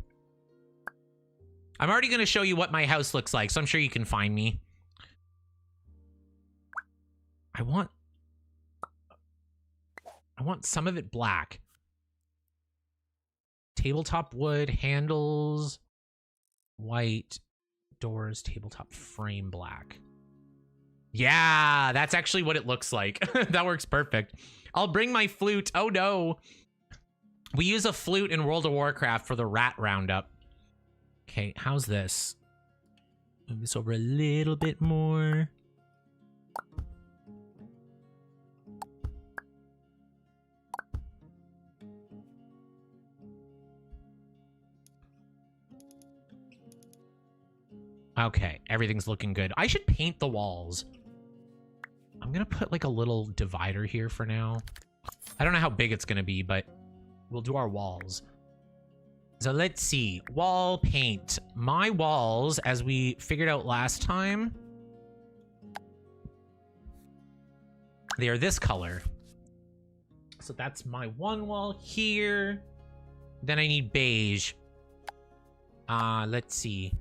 I'm already going to show you what my house looks like, so I'm sure you can find me. I want some of it black. Tabletop wood, handles, white, doors, tabletop frame black. Yeah, that's actually what it looks like. That works perfect. I'll bring my flute. Oh no. We use a flute in World of Warcraft for the rat roundup. Okay, how's this? Move this over a little bit more. Okay, everything's looking good. I should paint the walls. I'm gonna put like a little divider here for now. I don't know how big it's gonna be, but we'll do our walls. So let's see. Wall paint. My walls, as we figured out last time, they are this color. So that's my one wall here. Then I need beige. Let's see.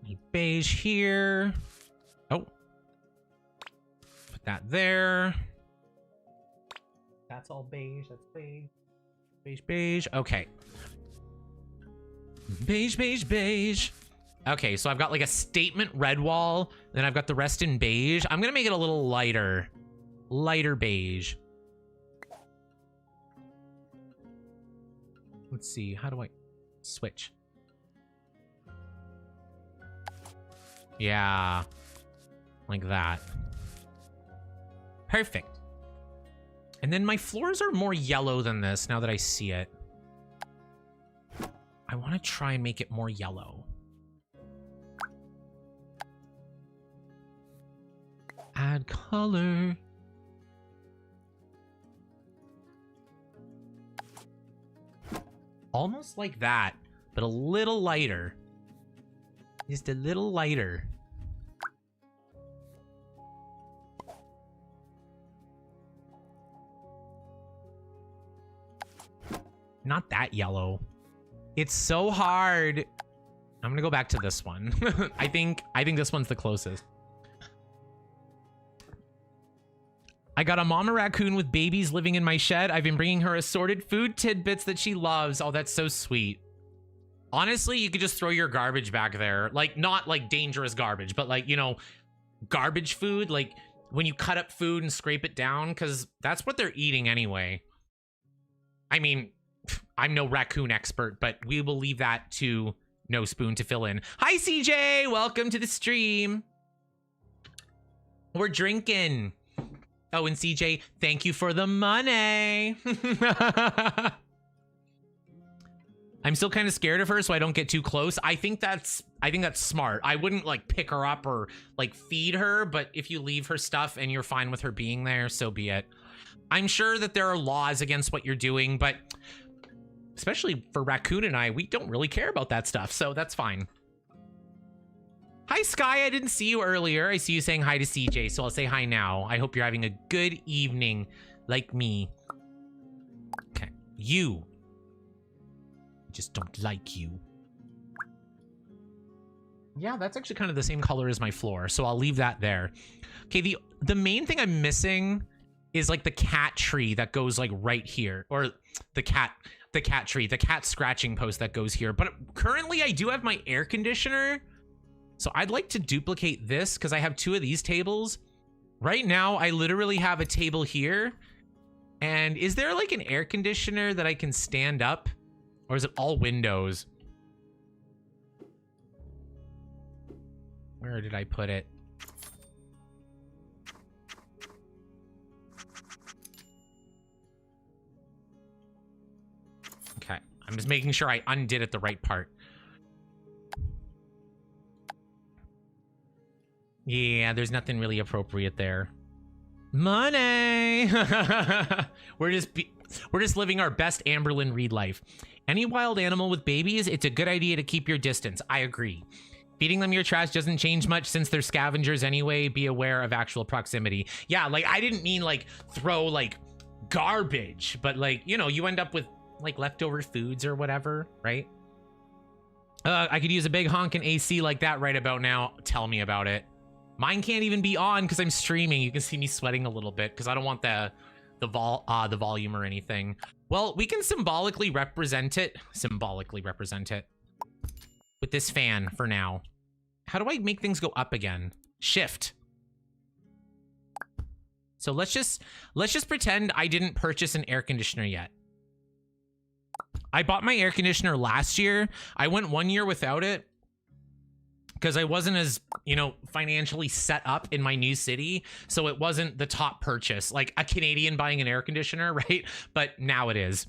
Need beige here. Oh. Put that there. That's all beige. That's beige. Beige, beige. Okay. Beige, beige, beige. Okay, so I've got like a statement red wall. Then I've got the rest in beige. I'm going to make it a little lighter. Lighter beige. Let's see. How do I switch? Yeah. Like that. Perfect. And then my floors are more yellow than this now that I see it. I want to try and make it more yellow. Add color. Almost like that, but a little lighter. Just a little lighter. Not that yellow. It's so hard. I'm gonna go back to this one. I think this one's the closest. I got a mama raccoon with babies living in my shed. I've been bringing her assorted food tidbits that she loves. Oh, that's so sweet. Honestly, you could just throw your garbage back there. Like, not like dangerous garbage, but like, you know, garbage food. Like when you cut up food and scrape it down, because that's what they're eating anyway. I mean, I'm no raccoon expert, but we will leave that to No Spoon to fill in. Hi, CJ. Welcome to the stream. We're drinking. Oh, and CJ, thank you for the money. I'm still kind of scared of her, so I don't get too close. I think that's smart. I wouldn't like pick her up or like feed her, but if you leave her stuff and you're fine with her being there, so be it. I'm sure that there are laws against what you're doing, but especially for Raccoon and I, we don't really care about that stuff, so that's fine. Hi, Sky. I didn't see you earlier. I see you saying hi to CJ, so I'll say hi now. I hope you're having a good evening, like me. Okay. You. I just don't like you. Yeah, that's actually kind of the same color as my floor, so I'll leave that there. Okay, the main thing I'm missing is like the cat tree that goes like right here, or the cat tree, the cat scratching post that goes here. But currently I do have my air conditioner. So I'd like to duplicate this because I have two of these tables. Right now, I literally have a table here. And is there like an air conditioner that I can stand up? Or is it all windows? Where did I put it? Okay, I'm just making sure I undid it the right part. Yeah, there's nothing really appropriate there. Money! We're just living our best Amberlyn Reed life. Any wild animal with babies, it's a good idea to keep your distance. I agree. Feeding them your trash doesn't change much since they're scavengers anyway. Be aware of actual proximity. Yeah, like I didn't mean like throw like garbage, but like, you know, you end up with like leftover foods or whatever, right? I could use a big honkin' AC like that right about now. Tell me about it. Mine can't even be on because I'm streaming. You can see me sweating a little bit because I don't want the volume or anything. Well, we can symbolically represent it with this fan for now. How do I make things go up again? Shift. So let's just pretend I didn't purchase an air conditioner yet. I bought my air conditioner last year. I went 1 year without it because I wasn't as, you know, financially set up in my new city. So it wasn't the top purchase, like a Canadian buying an air conditioner, right? But now it is.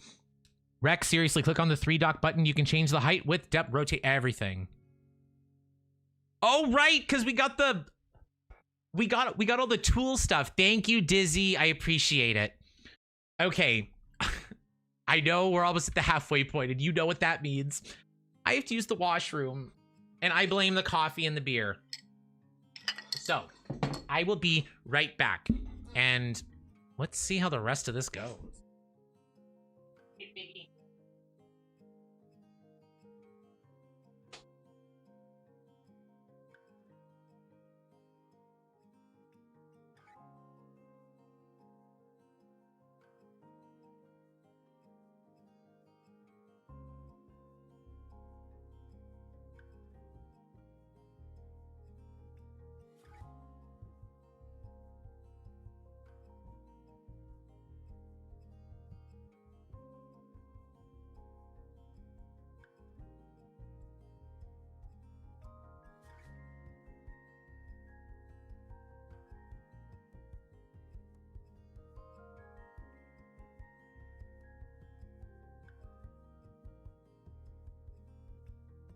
Rex, seriously, click on the 3-dot button. You can change the height, width, depth, rotate, everything. Oh, right, because we got all the tool stuff. Thank you, Dizzy. I appreciate it. Okay. I know we're almost at the halfway point, and you know what that means. I have to use the washroom. And I blame the coffee and the beer. So, I will be right back. And let's see how the rest of this goes.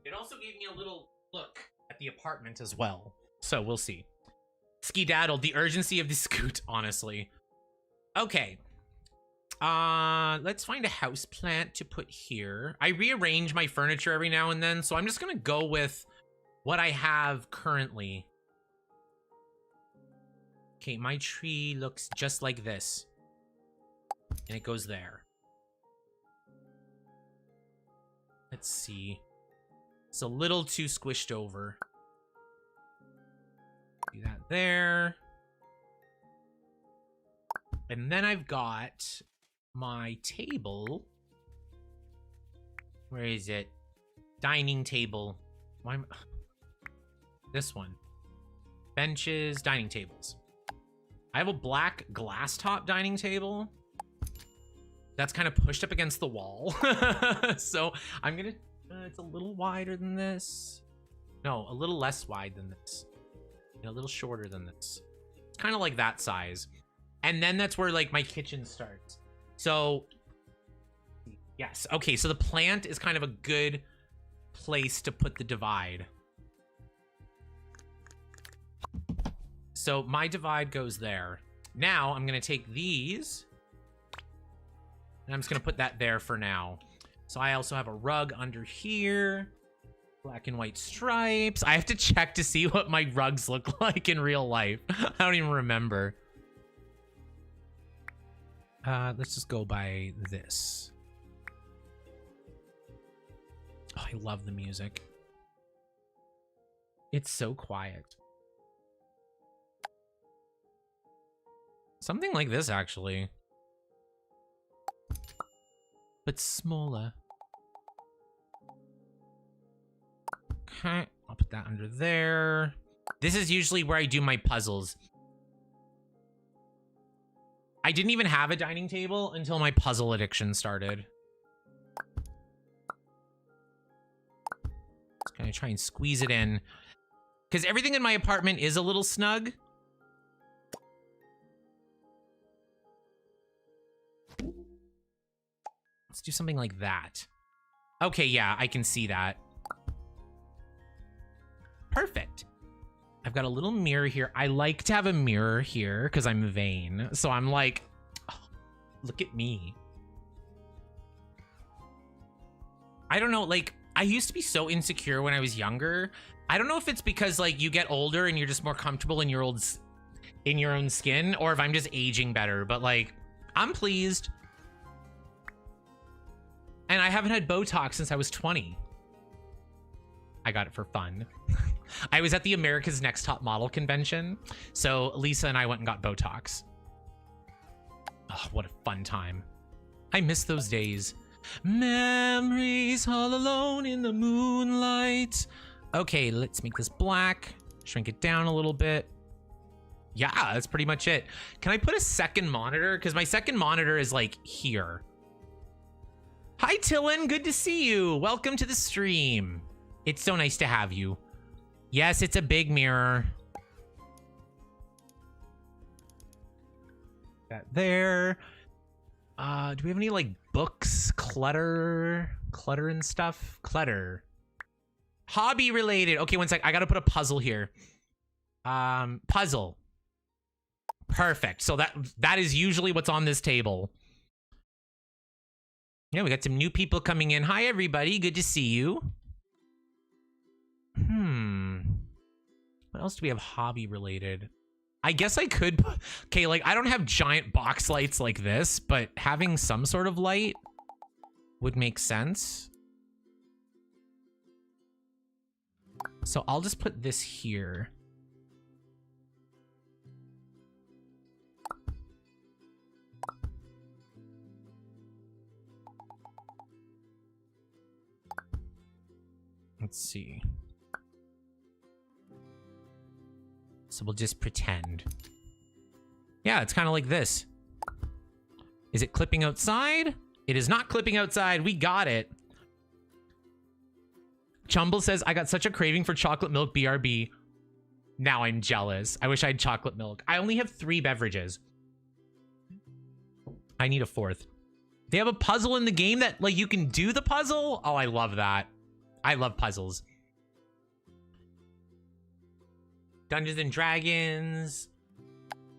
It also gave me a little look at the apartment as well. So we'll see. Skedaddled, the urgency of the scoot, honestly. Okay. Let's find a house plant to put here. I rearrange my furniture every now and then, so I'm just gonna go with what I have currently. Okay, my tree looks just like this. And it goes there. Let's see. It's a little too squished over. Do that there. And then I've got my table. Where is it? Dining table. Why am... This one. Benches, dining tables. I have a black glass top dining table. That's kind of pushed up against the wall. So I'm gonna... it's a little wider than this. No, a little less wide than this. And a little shorter than this. It's kind of like that size. And then that's where, like, my kitchen starts. So, yes. Okay, so the plant is kind of a good place to put the divide. So my divide goes there. Now I'm going to take these. And I'm just going to put that there for now. So I also have a rug under here. Black and white stripes. I have to check to see what my rugs look like in real life. I don't even remember. Let's just go by this. Oh, I love the music. It's so quiet. Something like this, actually. But smaller. Okay, I'll put that under there. This is usually where I do my puzzles. I didn't even have a dining table until my puzzle addiction started. Just gonna try and squeeze it in. Because everything in my apartment is a little snug. Let's do something like that. Okay, yeah, I can see that. Perfect. I've got a little mirror here. I like to have a mirror here because I'm vain. So I'm like, oh, look at me. I don't know, like, I used to be so insecure when I was younger. I don't know if it's because, like, you get older and you're just more comfortable in your own skin, or if I'm just aging better. But, like, I'm pleased. And I haven't had Botox since I was 20. I got it for fun. I was at the America's Next Top Model convention, so Lisa and I went and got Botox. Oh, what a fun time. I miss those days. Memories all alone in the moonlight. Okay, let's make this black. Shrink it down a little bit. Yeah, that's pretty much it. Can I put a second monitor? Because my second monitor is, like, here. Hi, Tillin. Good to see you. Welcome to the stream. It's so nice to have you. Yes, it's a big mirror. That there. Do we have any, like, books? Clutter and stuff? Clutter. Hobby related. Okay, one sec. I gotta put a puzzle here. Puzzle. Perfect. So that is usually what's on this table. Yeah, we got some new people coming in. Hi, everybody. Good to see you. What else do we have hobby related? I guess I could... Okay, like, I don't have giant box lights like this, but having some sort of light would make sense. So I'll just put this here. Let's see. So we'll just pretend. Yeah, it's kind of like this. Is it clipping outside? It is not clipping outside. We got it. Chumble says, I got such a craving for chocolate milk BRB. Now I'm jealous. I wish I had chocolate milk. I only have 3 beverages. I need a 4th. They have a puzzle in the game that, like, you can do the puzzle? Oh, I love that. I love puzzles. Dungeons and Dragons.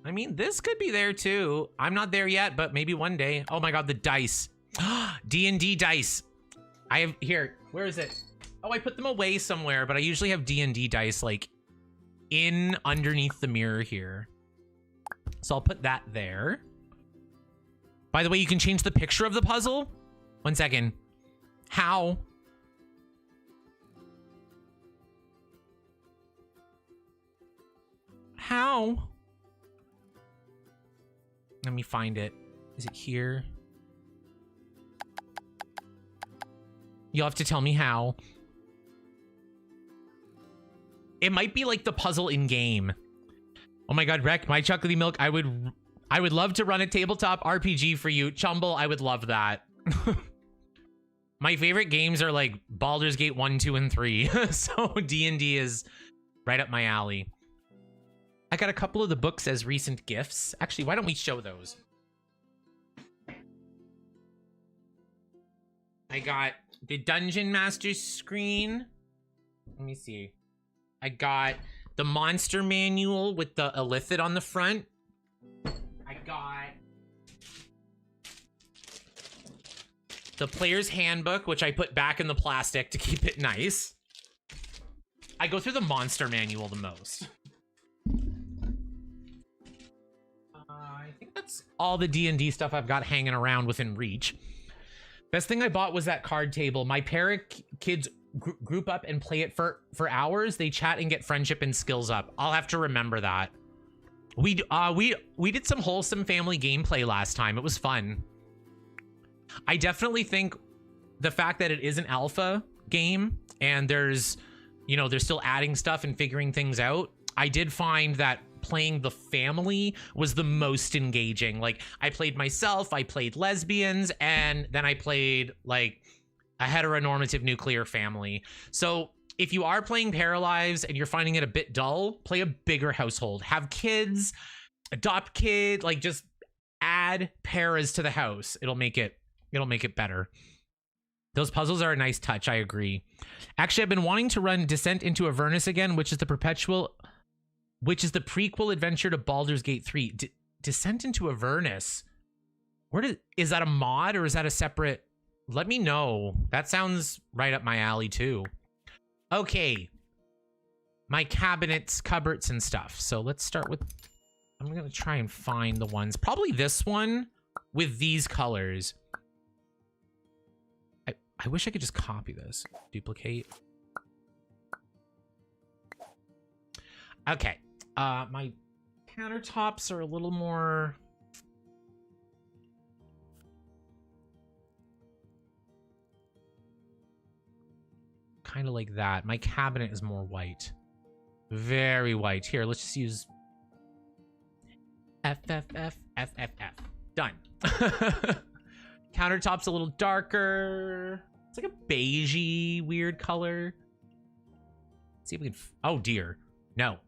I mean, this could be there too. I'm not there yet, but maybe one day. Oh my god, the dice. D&D dice. I have here. Where is it? Oh, I put them away somewhere, but I usually have D&D dice like in underneath the mirror here. So I'll put that there. By the way, you can change the picture of the puzzle. 1 second. How? How? Let me find it. Is it here? You'll have to tell me how. It might be like the puzzle in game. Oh my god, Rec, my chocolatey milk. I would love to run a tabletop RPG for you. Chumble, I would love that. My favorite games are like Baldur's Gate 1, 2, and 3. So D&D is right up my alley. I got a couple of the books as recent gifts. Actually, why don't we show those? I got the Dungeon Master screen. Let me see. I got the Monster Manual with the Illithid on the front. I got the Player's Handbook, which I put back in the plastic to keep it nice. I go through the Monster Manual the most. I think that's all the D&D stuff I've got hanging around within reach. Best thing I bought was that card table. My kids group up and play it for hours. They chat and get friendship and skills up. I'll have to remember that. We did some wholesome family gameplay last time. It was fun. I definitely think the fact that it is an alpha game and there's, you know, they're still adding stuff and figuring things out. I did find that playing the family was the most engaging. Like, I played myself, I played lesbians, and then I played like a heteronormative nuclear family. So if you are playing Paralives and you're finding it a bit dull, play a bigger household. Have kids, adopt kid, like just add paras to the house. It'll make it better. Those puzzles are a nice touch, I agree. Actually, I've been wanting to run Descent into Avernus again, which is the prequel adventure to Baldur's Gate 3. Descent into Avernus. Is that a mod or is that a separate? Let me know. That sounds right up my alley too. Okay. My cabinets, cupboards, and stuff. So let's start with, I'm gonna try and find the ones. Probably this one with these colors. I wish I could just copy this. Duplicate. Okay. My countertops are a little more... kind of like that. My cabinet is more white. Very white. Here, let's just use... FFF. Done. Countertop's a little darker. It's like a beigey weird color. Let's see if we can... oh, dear. No.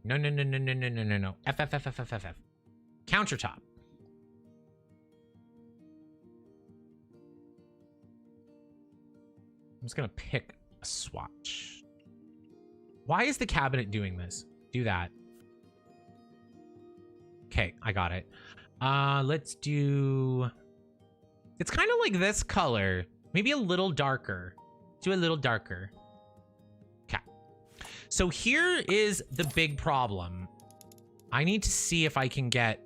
No. FFF. Countertop. I'm just gonna pick a swatch. Why is the cabinet doing this? Do that. Okay, I got it. Let's do... it's kind of like this color. Maybe a little darker. Do a little darker. Okay. So here is the big problem. I need to see if I can get...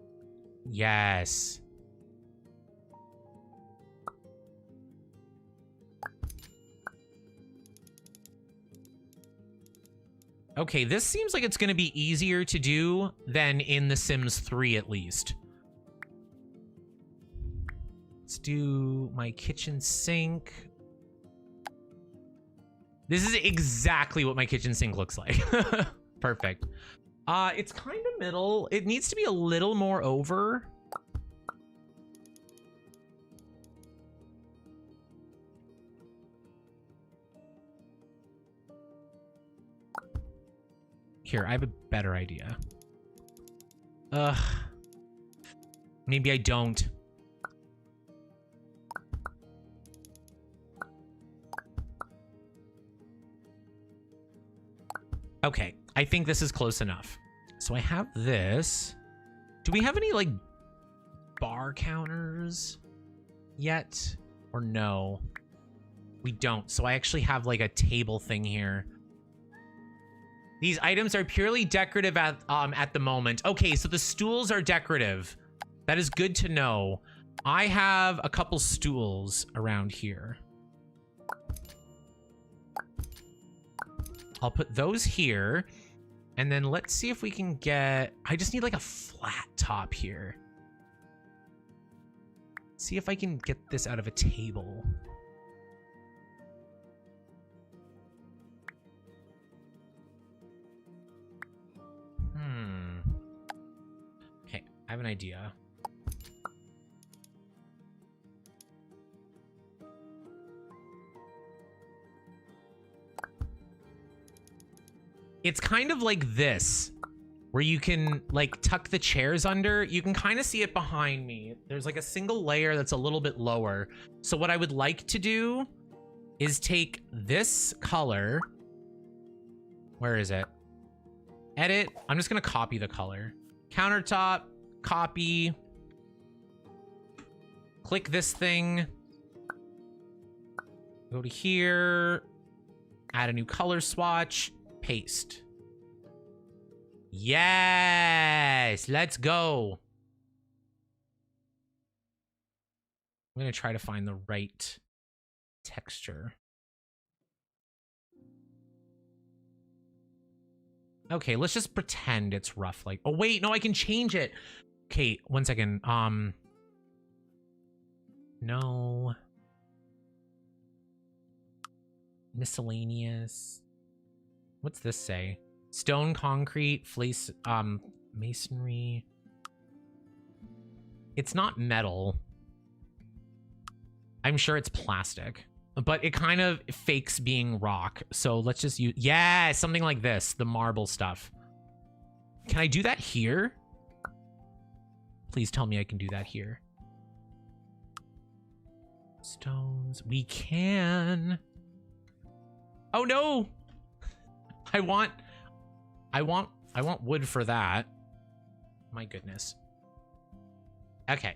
yes. Okay, this seems like it's going to be easier to do than in The Sims 3, at least. Let's do my kitchen sink. This is exactly what my kitchen sink looks like. Perfect. It's kind of middle. It needs to be a little more over. Here, I have a better idea. Maybe I don't. Okay, I think this is close enough. So I have this. Do we have any, like, bar counters yet? Or no? We don't. So I actually have, like, a table thing here. These items are purely decorative at the moment. Okay, so the stools are decorative. That is good to know. I have a couple stools around here. I'll put those here. And then let's see if we can get... I just need like a flat top here. See if I can get this out of a table. Okay, I have an idea. It's kind of like this, where you can like tuck the chairs under. You can kind of see it behind me. There's like a single layer that's a little bit lower. So what I would like to do is take this color. Where is it? Edit. I'm just going to copy the color. Countertop, copy. Click this thing. Go to here. Add a new color swatch. Paste. Yes, let's go. I'm gonna try to find the right texture. Okay, let's just pretend it's rough. Like, oh wait, no, I can change it. Okay, 1 second. No. Miscellaneous. What's this say? Stone, concrete, fleece, masonry. It's not metal. I'm sure it's plastic, but it kind of fakes being rock. So let's just use, yeah, something like this, the marble stuff. Can I do that here? Please tell me I can do that here. Stones, we can. Oh no. I want wood for that. My goodness. Okay.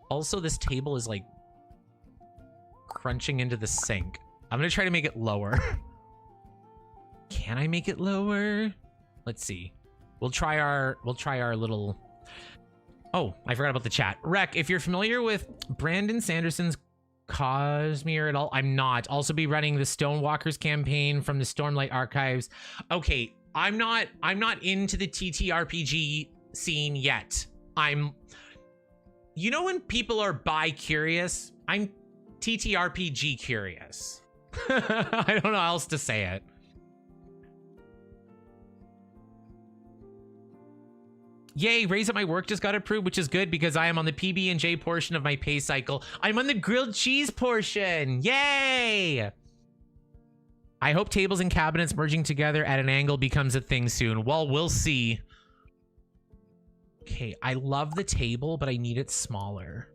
Also, this table is like crunching into the sink. I'm gonna try to make it lower. Can I make it lower? Let's see. We'll try our little... Oh, I forgot about the chat. Rec, if you're familiar with Brandon Sanderson's Cosmere at all, I'm not. Also be running the Stonewalkers campaign from the Stormlight Archives. Okay, I'm not into the TTRPG scene yet. You know when people are bi-curious? I'm TTRPG curious. I don't know how else to say it. Yay, Raise at My Work just got approved, which is good because I am on the PB&J portion of my pay cycle. I'm on the grilled cheese portion. Yay! I hope tables and cabinets merging together at an angle becomes a thing soon. Well, we'll see. Okay, I love the table, but I need it smaller.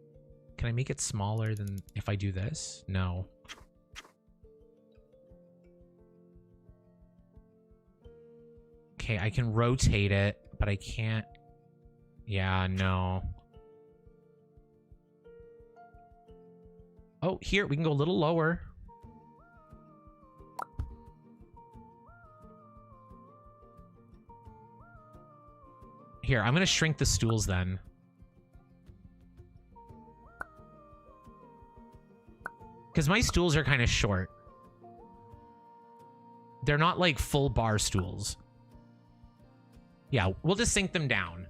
Can I make it smaller than if I do this? No. Okay, I can rotate it, but I can't. Yeah, no. Oh, here, we can go a little lower. Here, I'm gonna shrink the stools then. Because my stools are kind of short. They're not like full bar stools. Yeah, we'll just sink them down.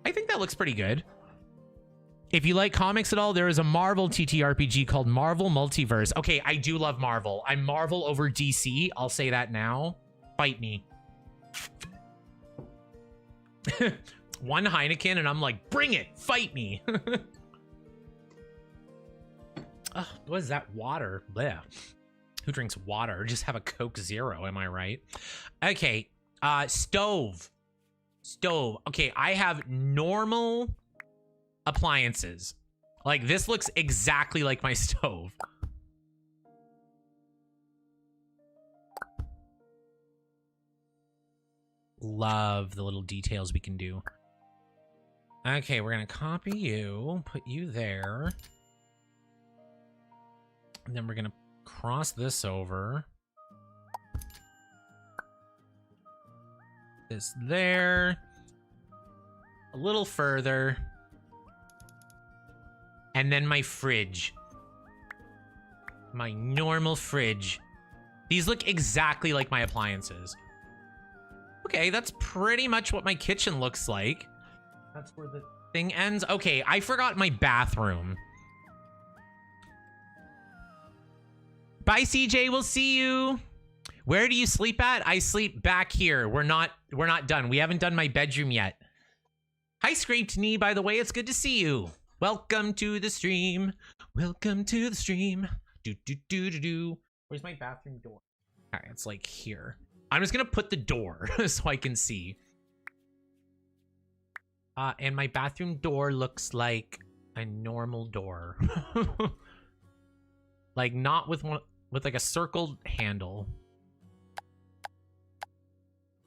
I think that looks pretty good. If you like comics at all, there is a Marvel TTRPG called Marvel Multiverse. Okay, I do love Marvel. I'm Marvel over DC. I'll say that now. Fight me. One Heineken and I'm like, bring it, fight me. Oh, what is that? Water. Blech. Who drinks water? Just have a Coke Zero, am I right? Okay, stove. Stove. Okay, I have normal appliances. Like, this looks exactly like my stove. love the little details we can do. Okay, we're gonna copy you, put you there. And then we're gonna cross this over. This there. A little further. And then my fridge. My normal fridge. These look exactly like my appliances. Okay, that's pretty much what my kitchen looks like. That's where the thing ends. Okay, I forgot my bathroom. Bye, CJ. We'll see you. Where do you sleep at? I sleep back here. We're not done. We haven't done my bedroom yet. Hi, Scraped Knee, by the way. It's good to see you. Welcome to the stream. Welcome to the stream. Do, do, do, do, do. Where's my bathroom door? All right, it's like here. I'm just going to put the door so I can see. And my bathroom door looks like a normal door. Like not with like a circled handle.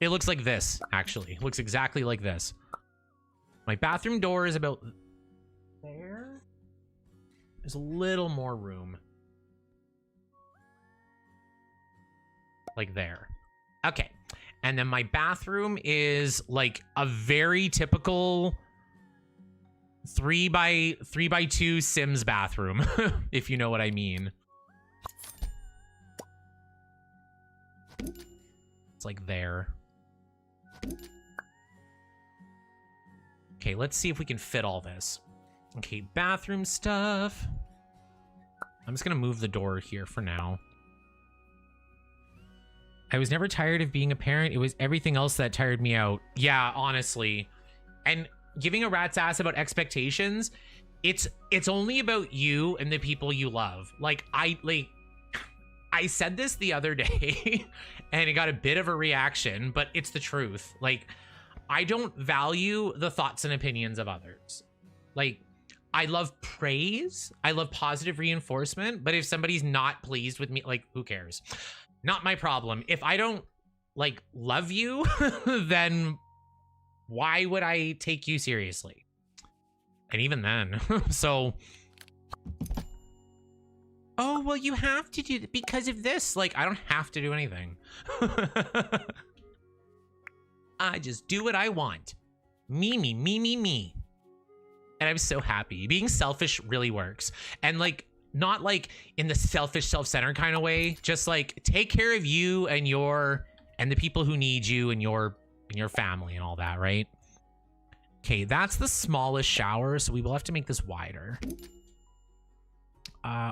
It looks like this, actually. It looks exactly like this. My bathroom door is about there. There's a little more room. Like there. Okay. And then my bathroom is like a very typical 3x2 Sims bathroom, if you know what I mean. It's like there. Okay, let's see if we can fit all this. Okay, bathroom stuff. I'm just gonna move the door here for now. I was never tired of being a parent. It was everything else that tired me out. Yeah, honestly. And giving a rat's ass about expectations, it's only about you and the people you love. Like I said this the other day and it got a bit of a reaction, but it's the truth. Like, I don't value the thoughts and opinions of others. Like, I love praise. I love positive reinforcement. But if somebody's not pleased with me, like, who cares? Not my problem. If I don't, like, love you, then why would I take you seriously? And even then, so... Oh, well, you have to do that because of this. Like, I don't have to do anything. I just do what I want. Me, me, me, me, me. And I'm so happy. Being selfish really works. And, like, not, like, in the selfish, self-centered kind of way. Just, like, take care of you and the people who need you and your family and all that, right? Okay, that's the smallest shower, so we will have to make this wider.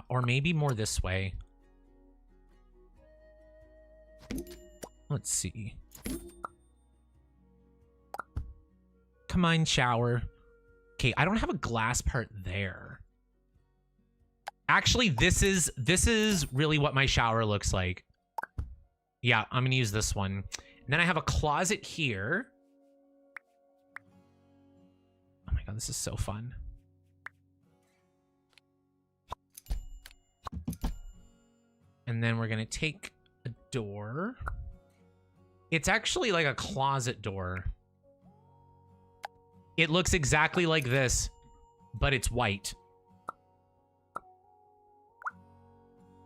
Or maybe more this way. Let's see. Come on, shower. Okay, I don't have a glass part there. Actually, this is really what my shower looks like. Yeah, I'm gonna use this one. And then I have a closet here. Oh my god, this is so fun. And then we're gonna take a door. It's actually like a closet door. It looks exactly like this, but it's white.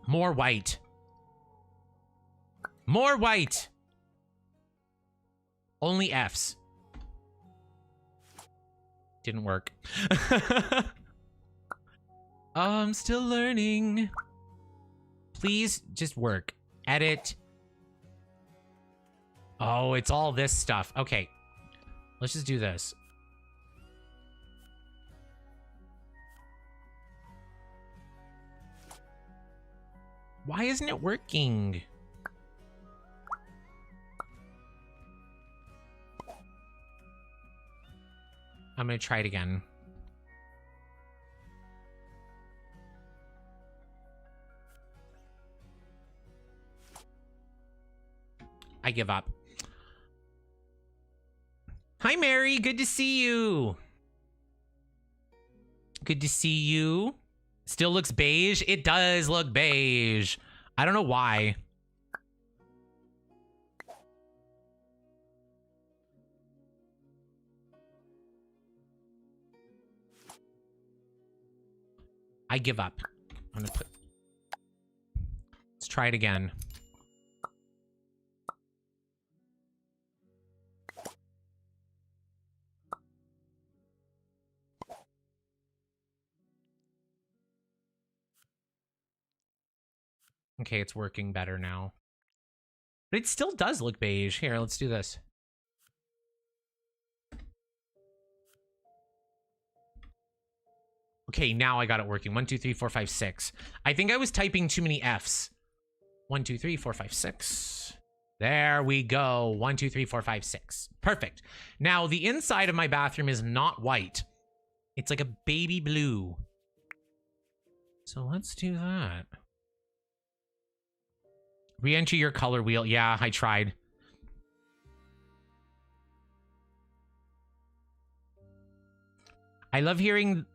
More white. More white. Only F's. Didn't work. I'm still learning. Please just work. Edit. Oh, it's all this stuff. Okay. Let's just do this. Why isn't it working? I'm gonna try it again. I give up. Hi, Mary. Good to see you. Good to see you. Still looks beige. It does look beige. I don't know why. I give up. I'm gonna put... Let's try it again. Okay, it's working better now. But it still does look beige. Here, let's do this. Okay, now I got it working. 1, 2, 3, 4, 5, 6. I think I was typing too many Fs. 1, 2, 3, 4, 5, 6. There we go. 1, 2, 3, 4, 5, 6. Perfect. Now, the inside of my bathroom is not white. It's like a baby blue. So let's do that. Re-enter your color wheel. Yeah, I tried. I love hearing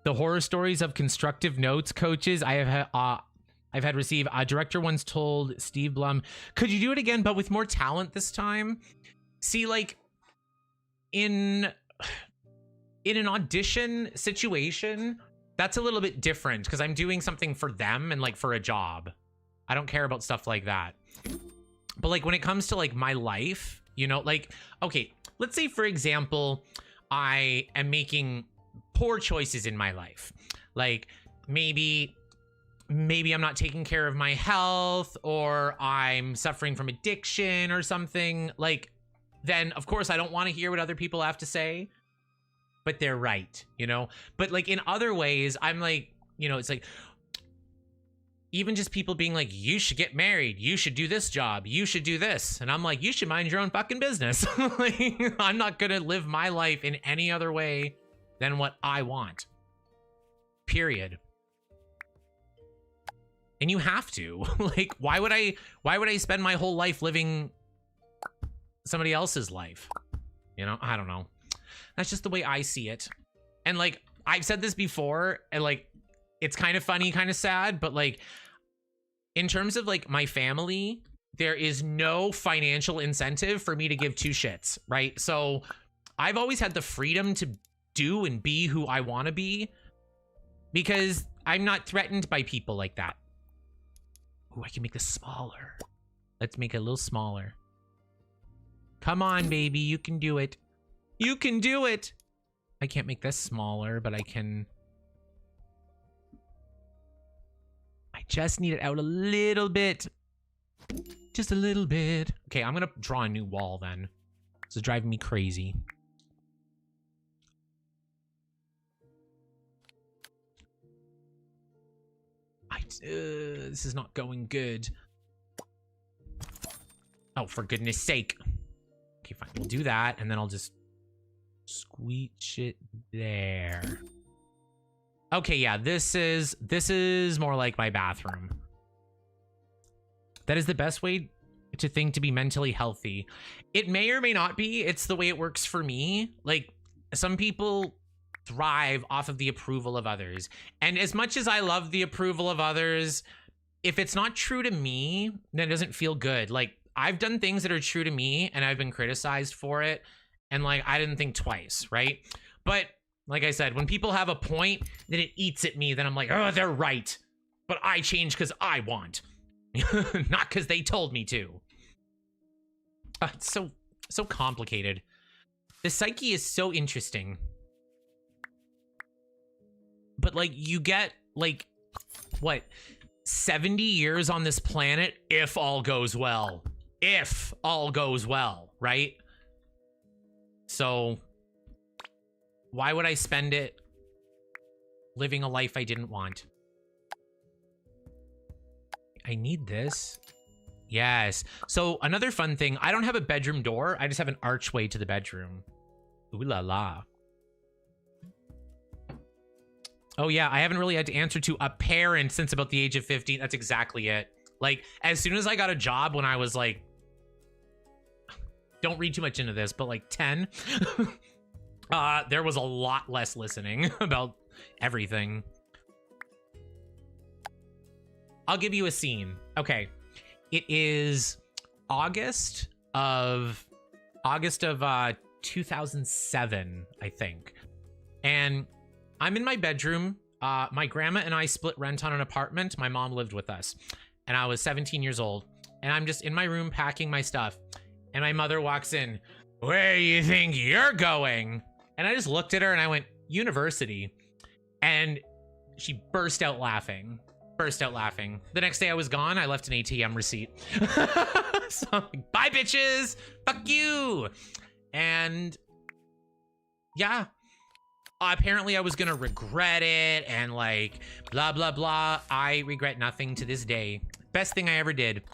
the horror stories of constructive notes coaches I've had received. A director once told Steve Blum, could you do it again, but with more talent this time? See, like, in an audition situation, that's a little bit different because I'm doing something for them and like for a job. I don't care about stuff like that. But like when it comes to like my life, you know, like, okay, let's say for example, I am making poor choices in my life. Like maybe I'm not taking care of my health, or I'm suffering from addiction or something. Like, then of course I don't want to hear what other people have to say, but they're right, you know? But like in other ways, I'm like, you know, it's like, even just people being like, you should get married, you should do this job, you should do this. And I'm like, you should mind your own fucking business. Like, I'm not gonna live my life in any other way than what I want. Period. And you have to. Like, why would I spend my whole life living somebody else's life? You know, I don't know. That's just the way I see it. And like, I've said this before, and like, it's kind of funny, kind of sad, but like, in terms of like my family, there is no financial incentive for me to give two shits, right? So I've always had the freedom to do and be who I want to be because I'm not threatened by people like that. Ooh, I can make this smaller. Let's make it a little smaller. Come on, baby, you can do it. You can do it. I can't make this smaller, but I can... I just need it out a little bit. Just a little bit. Okay, I'm gonna draw a new wall then. This is driving me crazy. This is not going good. Oh, for goodness sake. Okay, fine. We'll do that, and then I'll just squeeze it there. Okay, yeah, this is more like my bathroom. That is the best way to think to be mentally healthy. It may or may not be. It's the way it works for me. Like, some people thrive off of the approval of others. And as much as I love the approval of others, if it's not true to me, then it doesn't feel good. Like, I've done things that are true to me, and I've been criticized for it. And, like, I didn't think twice, right? But... like I said, when people have a point, then it eats at me. Then I'm like, oh, they're right. But I change because I want. Not because they told me to. It's so complicated. The psyche is so interesting. But, like, you get, like, what? 70 years on this planet if all goes well. If all goes well, right? So... why would I spend it living a life I didn't want? I need this. Yes. So another fun thing, I don't have a bedroom door. I just have an archway to the bedroom. Ooh la la. Oh yeah, I haven't really had to answer to a parent since about the age of 15. That's exactly it. Like, as soon as I got a job when I was like, don't read too much into this, but like 10, there was a lot less listening about everything. I'll give you a scene. Okay. It is August of 2007, I think. And I'm in my bedroom. My grandma and I split rent on an apartment. My mom lived with us, and I was 17 years old. And I'm just in my room packing my stuff. And my mother walks in. Where do you think you're going? And I just looked at her and I went, university. And she burst out laughing. The next day I was gone. I left an ATM receipt. So I'm like, bye, bitches. Fuck you. And yeah. Apparently I was gonna regret it and like blah, blah, blah. I regret nothing to this day. Best thing I ever did.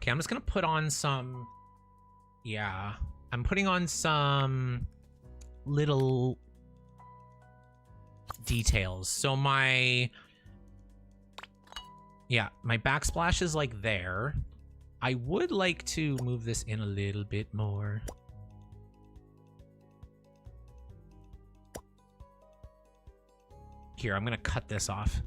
Okay, I'm just gonna put on some, yeah. I'm putting on some little details. So my backsplash is like there. I would like to move this in a little bit more. Here, I'm gonna cut this off.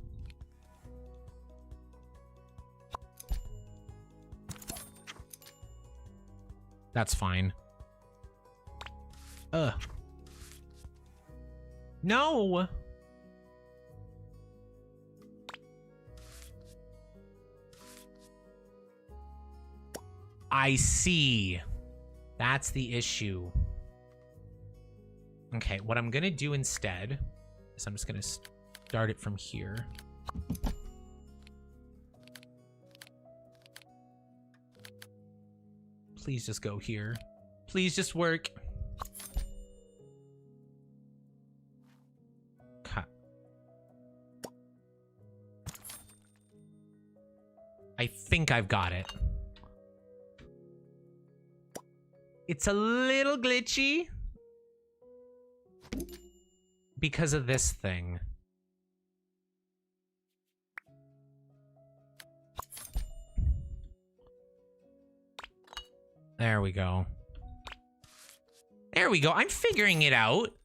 That's fine. No! I see. That's the issue. Okay, what I'm gonna do instead is I'm just gonna start it from here. Please just go here. Please just work. Cut. I think I've got it. It's a little glitchy because of this thing. There we go. There we go. I'm figuring it out.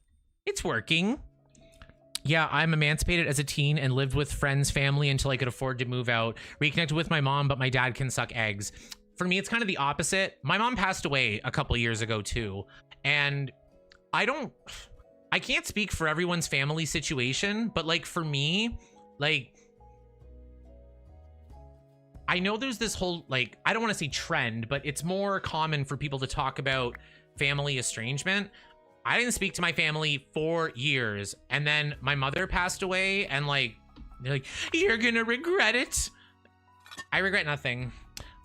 It's working. Yeah, I'm emancipated as a teen and lived with friends, family until I could afford to move out. Reconnected with my mom, but my dad can suck eggs. For me, it's kind of the opposite. My mom passed away a couple years ago too. And I can't speak for everyone's family situation, but like for me, like, I know there's this whole, like, I don't want to say trend, but it's more common for people to talk about family estrangement. I didn't speak to my family for years. And then my mother passed away and like, they're like, you're gonna regret it. I regret nothing.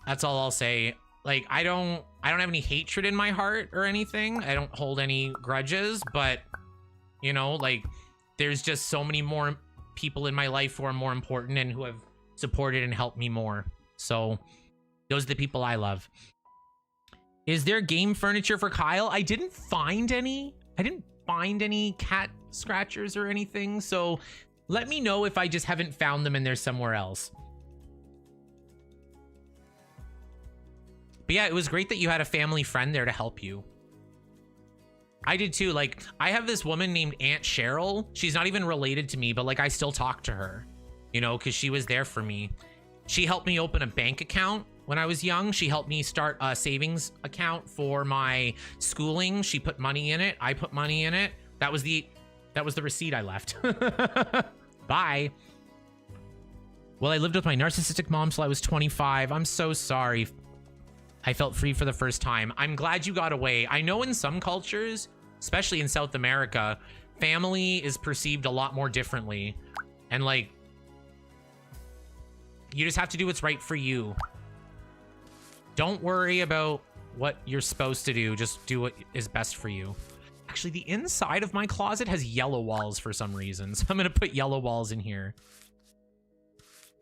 That's all I'll say. Like, I don't have any hatred in my heart or anything. I don't hold any grudges, but you know, like, there's just so many more people in my life who are more important and who have supported and helped me more. So those are the people I love. Is there game furniture for Kyle? I didn't find any. I didn't find any cat scratchers or anything. So let me know if I just haven't found them and they're somewhere else. But yeah, it was great that you had a family friend there to help you. I did too. Like, I have this woman named Aunt Cheryl. She's not even related to me, but like, I still talk to her, you know, because she was there for me. She helped me open a bank account when I was young. She helped me start a savings account for my schooling. She put money in it. I put money in it. That was the receipt I left. Bye. Well, I lived with my narcissistic mom till I was 25. I'm so sorry. I felt free for the first time. I'm glad you got away. I know in some cultures, especially in South America, family is perceived a lot more differently. And like, you just have to do what's right for you. Don't worry about what you're supposed to do. Just do what is best for you. Actually, the inside of my closet has yellow walls for some reason. So I'm going to put yellow walls in here.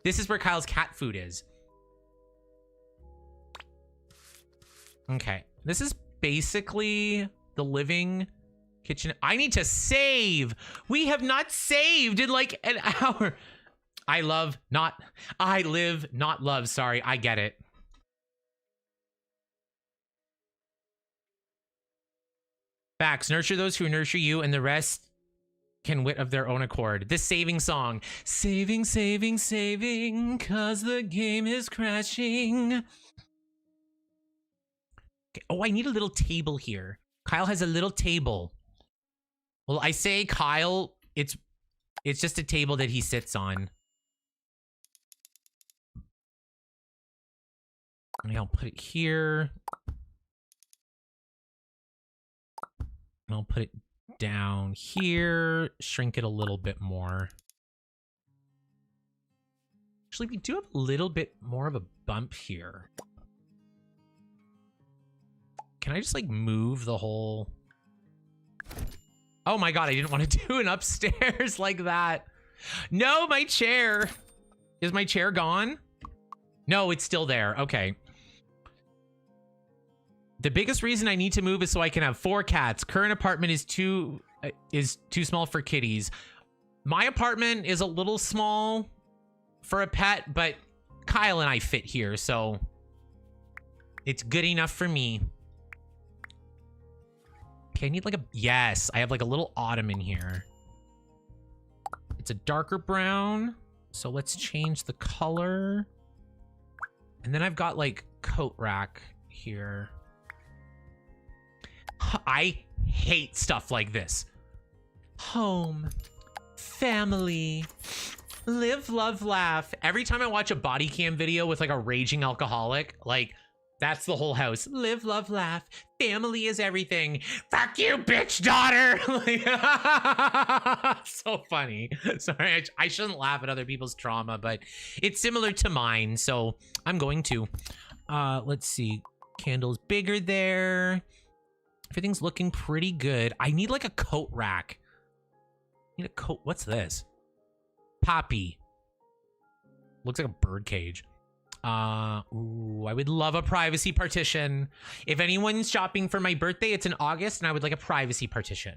This is where Kyle's cat food is. Okay. This is basically the living kitchen. I need to save. We have not saved in like an hour. I live, not love. Sorry, I get it. Facts. Nurture those who nurture you, and the rest can wit of their own accord. This saving song. Saving, saving, saving, cause the game is crashing. Okay. Oh, I need a little table here. Kyle has a little table. Well, I say Kyle, it's It's just a table that he sits on. And I'll put it here. And I'll put it down here. Shrink it a little bit more. Actually, we do have a little bit more of a bump here. Can I just, like, move the whole... Oh my god, I didn't want to do an upstairs like that. No, my chair. Is my chair gone? No, it's still there. Okay. The biggest reason I need to move is so I can have 4 cats. Current apartment is too small for kitties. My apartment is a little small for a pet, but Kyle and I fit here, so it's good enough for me. Okay, I need like a... Yes, I have like a little ottoman here. It's a darker brown, so let's change the color. And then I've got like coat rack here. I hate stuff like this. Home, family, live, love, laugh. Every time I watch a body cam video with like a raging alcoholic, like that's the whole house. Live, love, laugh. Family is everything. Fuck you, bitch daughter. So funny. Sorry, I shouldn't laugh at other people's trauma, but it's similar to mine, so I'm going to. Let's see. Candles bigger there. Everything's looking pretty good. I need like a coat rack. I need a coat. What's this? Poppy. Looks like a bird cage. Ooh, I would love a privacy partition. If anyone's shopping for my birthday, it's in August, and I would like a privacy partition.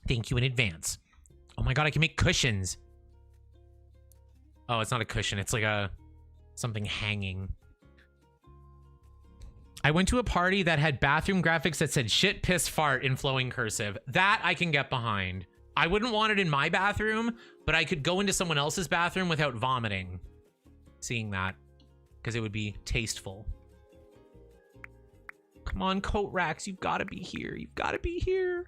Thank you in advance. Oh my god, I can make cushions. Oh, it's not a cushion. It's like a... something hanging. I went to a party that had bathroom graphics that said shit, piss, fart in flowing cursive. That I can get behind. I wouldn't want it in my bathroom, but I could go into someone else's bathroom without vomiting. Seeing that. Because it would be tasteful. Come on, coat racks. You've got to be here. You've got to be here.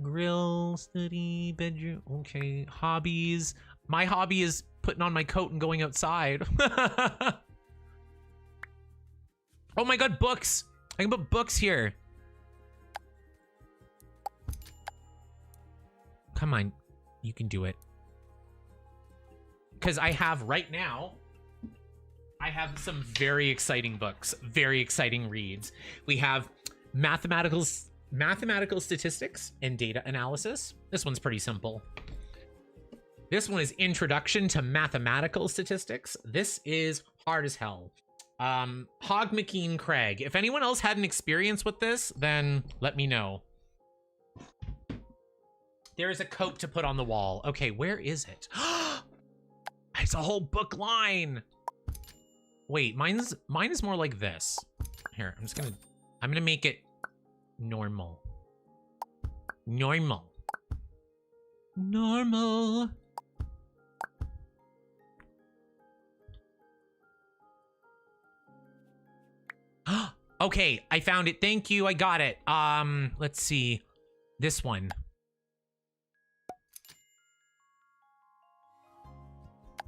Grill, study, bedroom. Okay, hobbies. My hobby is putting on my coat and going outside. Oh my god, books. I can put books here. Come on, you can do it. Because I have right now, I have some very exciting books, very exciting reads. We have mathematical statistics and data analysis. This one's pretty simple. This one is Introduction to Mathematical Statistics. This is hard as hell. Hog McKean Craig. If anyone else had an experience with this, then let me know. There is a coat to put on the wall. Okay, where is it? It's a whole book line. Wait, mine is more like this. Here, I'm gonna make it normal. Normal. Normal. Okay, I found it. Thank you. I got it. Let's see. This one.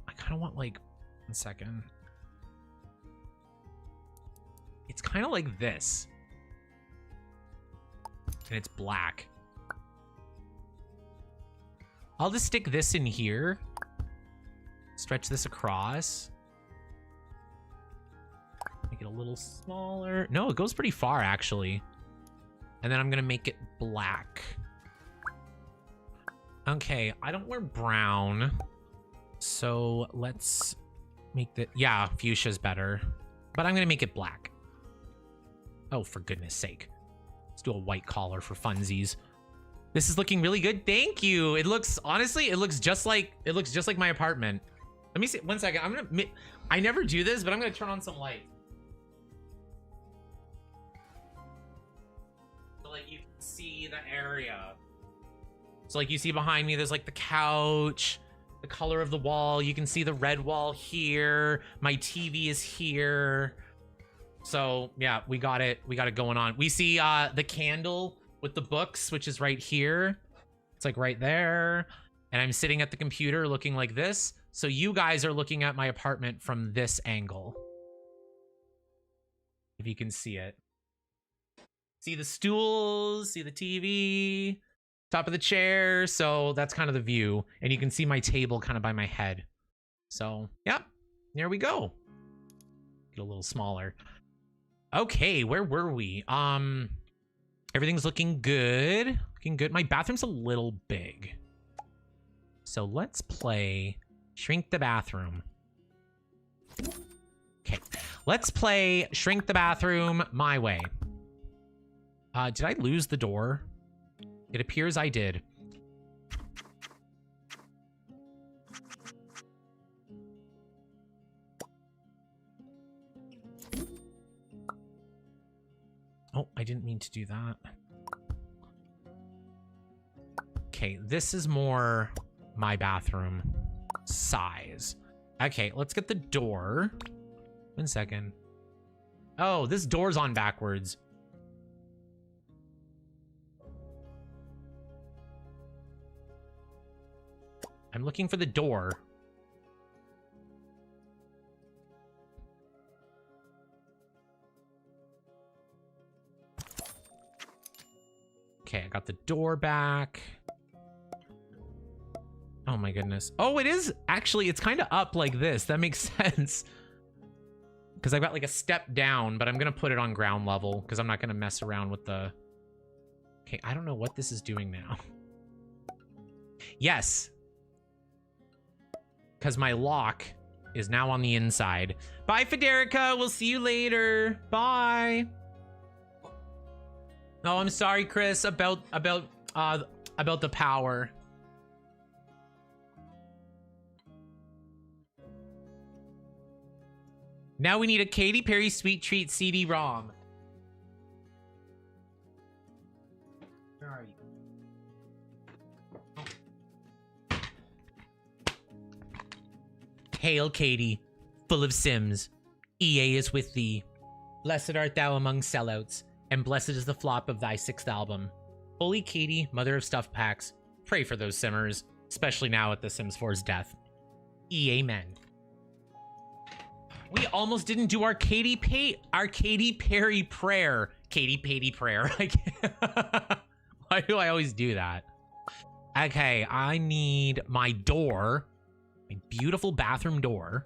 I kind of want like 1 second. It's kind of like this. And it's black. I'll just stick this in here. Stretch this across. Make it a little smaller. No, it goes pretty far, actually. And then I'm going to make it black. Okay, I don't wear brown. So let's make the... Yeah, fuchsia's better. But I'm going to make it black. Oh, for goodness sake. Let's do a white collar for funsies. This is looking really good. Thank you. It looks... Honestly, it looks just like my apartment. Let me see. 1 second. I'm going to... I never do this, but I'm going to turn on some light. Like you can see the area. So like you see behind me, there's like the couch, the color of the wall. You can see the red wall here. My TV is here. So yeah, we got it going on. We see the candle with the books, which is right here. It's like right there. And I'm sitting at the computer looking like this. So you guys are looking at my apartment from this angle. If you can see it. See the stools, see the TV, top of the chair. So that's kind of the view. And you can see my table kind of by my head. So, yeah, there we go. Get a little smaller. Okay, where were we? Everything's looking good. Looking good. My bathroom's a little big. So let's play Shrink the Bathroom. Okay, let's play Shrink the Bathroom my way. Did I lose the door? It appears I did. Oh, I didn't mean to do that. Okay, this is more my bathroom size. Okay, let's get the door. 1 second. Oh, this door's on backwards. I'm looking for the door. Okay, I got the door back. Oh my goodness. Oh, it is actually, it's kind of up like this. That makes sense. Because I've got like a step down, but I'm going to put it on ground level because I'm not going to mess around with the... Okay, I don't know what this is doing now. Yes. Because my lock is now on the inside. Bye, Federica. We'll see you later. Bye. Oh, I'm sorry, Chris, about the power. Now we need a Katy Perry Sweet Treat CD-ROM. Where are you? Hail, Katy, full of Sims. EA is with thee. Blessed art thou among sellouts, and blessed is the flop of thy 6th album. Holy Katy, mother of stuff packs, pray for those Simmers, especially now at The Sims 4's death. Amen. We almost didn't do our Katy Perry prayer. Katy Perry prayer. Why do I always do that? Okay, I need my door. My beautiful bathroom door.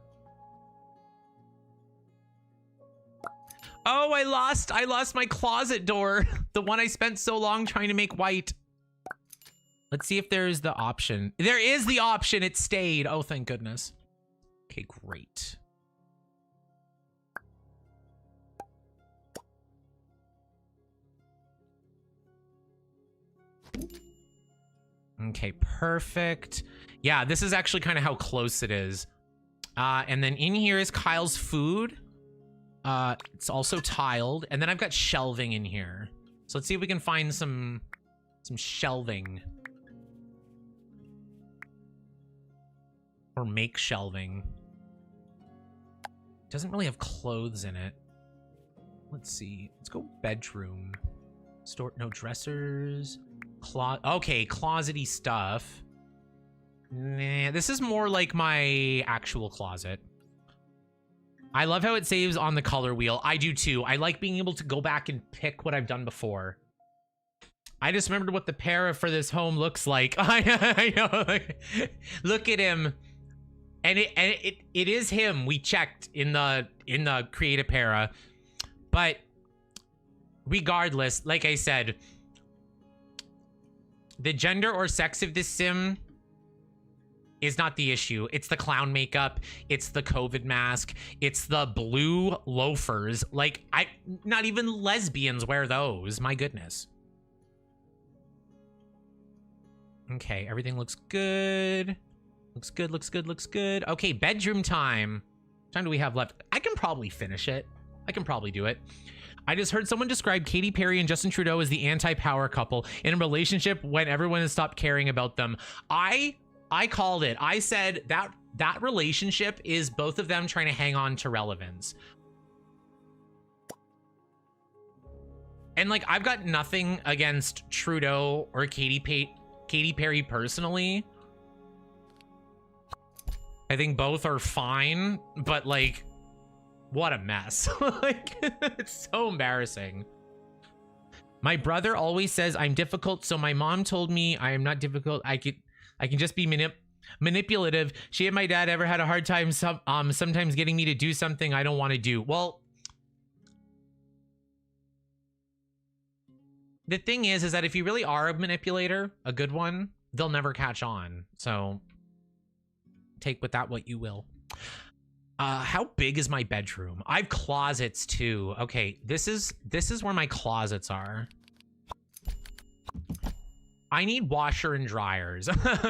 Oh, I lost my closet door. The one I spent so long trying to make white. Let's see if there's the option. There is the option. It stayed. Oh, thank goodness. Okay, great. Okay, perfect. Yeah, this is actually kind of how close it is. And then in here is Kyle's food. It's also tiled. And then I've got shelving in here. So let's see if we can find some shelving. Or make shelving. It doesn't really have clothes in it. Let's see. Let's go bedroom. Store, no dressers. Okay, closet-y stuff. Nah, this is more like my actual closet. I love how it saves on the color wheel. I do too. I like being able to go back and pick what I've done before. I just remembered what the para for this home looks like. I know. Like, look at him. And it is him. We checked in the creative para. But regardless, like I said, the gender or sex of this sim is not the issue. It's the clown makeup. It's the COVID mask. It's the blue loafers. Like, not even lesbians wear those. My goodness. Okay, everything looks good. Looks good, looks good, looks good. Okay, bedroom time. What time do we have left? I can probably finish it. I can probably do it. I just heard someone describe Katy Perry and Justin Trudeau as the anti-power couple in a relationship when everyone has stopped caring about them. I called it. I said that relationship is both of them trying to hang on to relevance. And like, I've got nothing against Trudeau or Katy Perry personally. I think both are fine, but like, what a mess. Like, it's so embarrassing. My brother always says I'm difficult, so my mom told me I am not difficult. I can just be manipulative. She and my dad ever had a hard time sometimes getting me to do something I don't want to do. Well, the thing is that if you really are a manipulator, a good one, they'll never catch on. So take with that what you will. How big is my bedroom? I have closets too. Okay, this is where my closets are. I need washer and dryers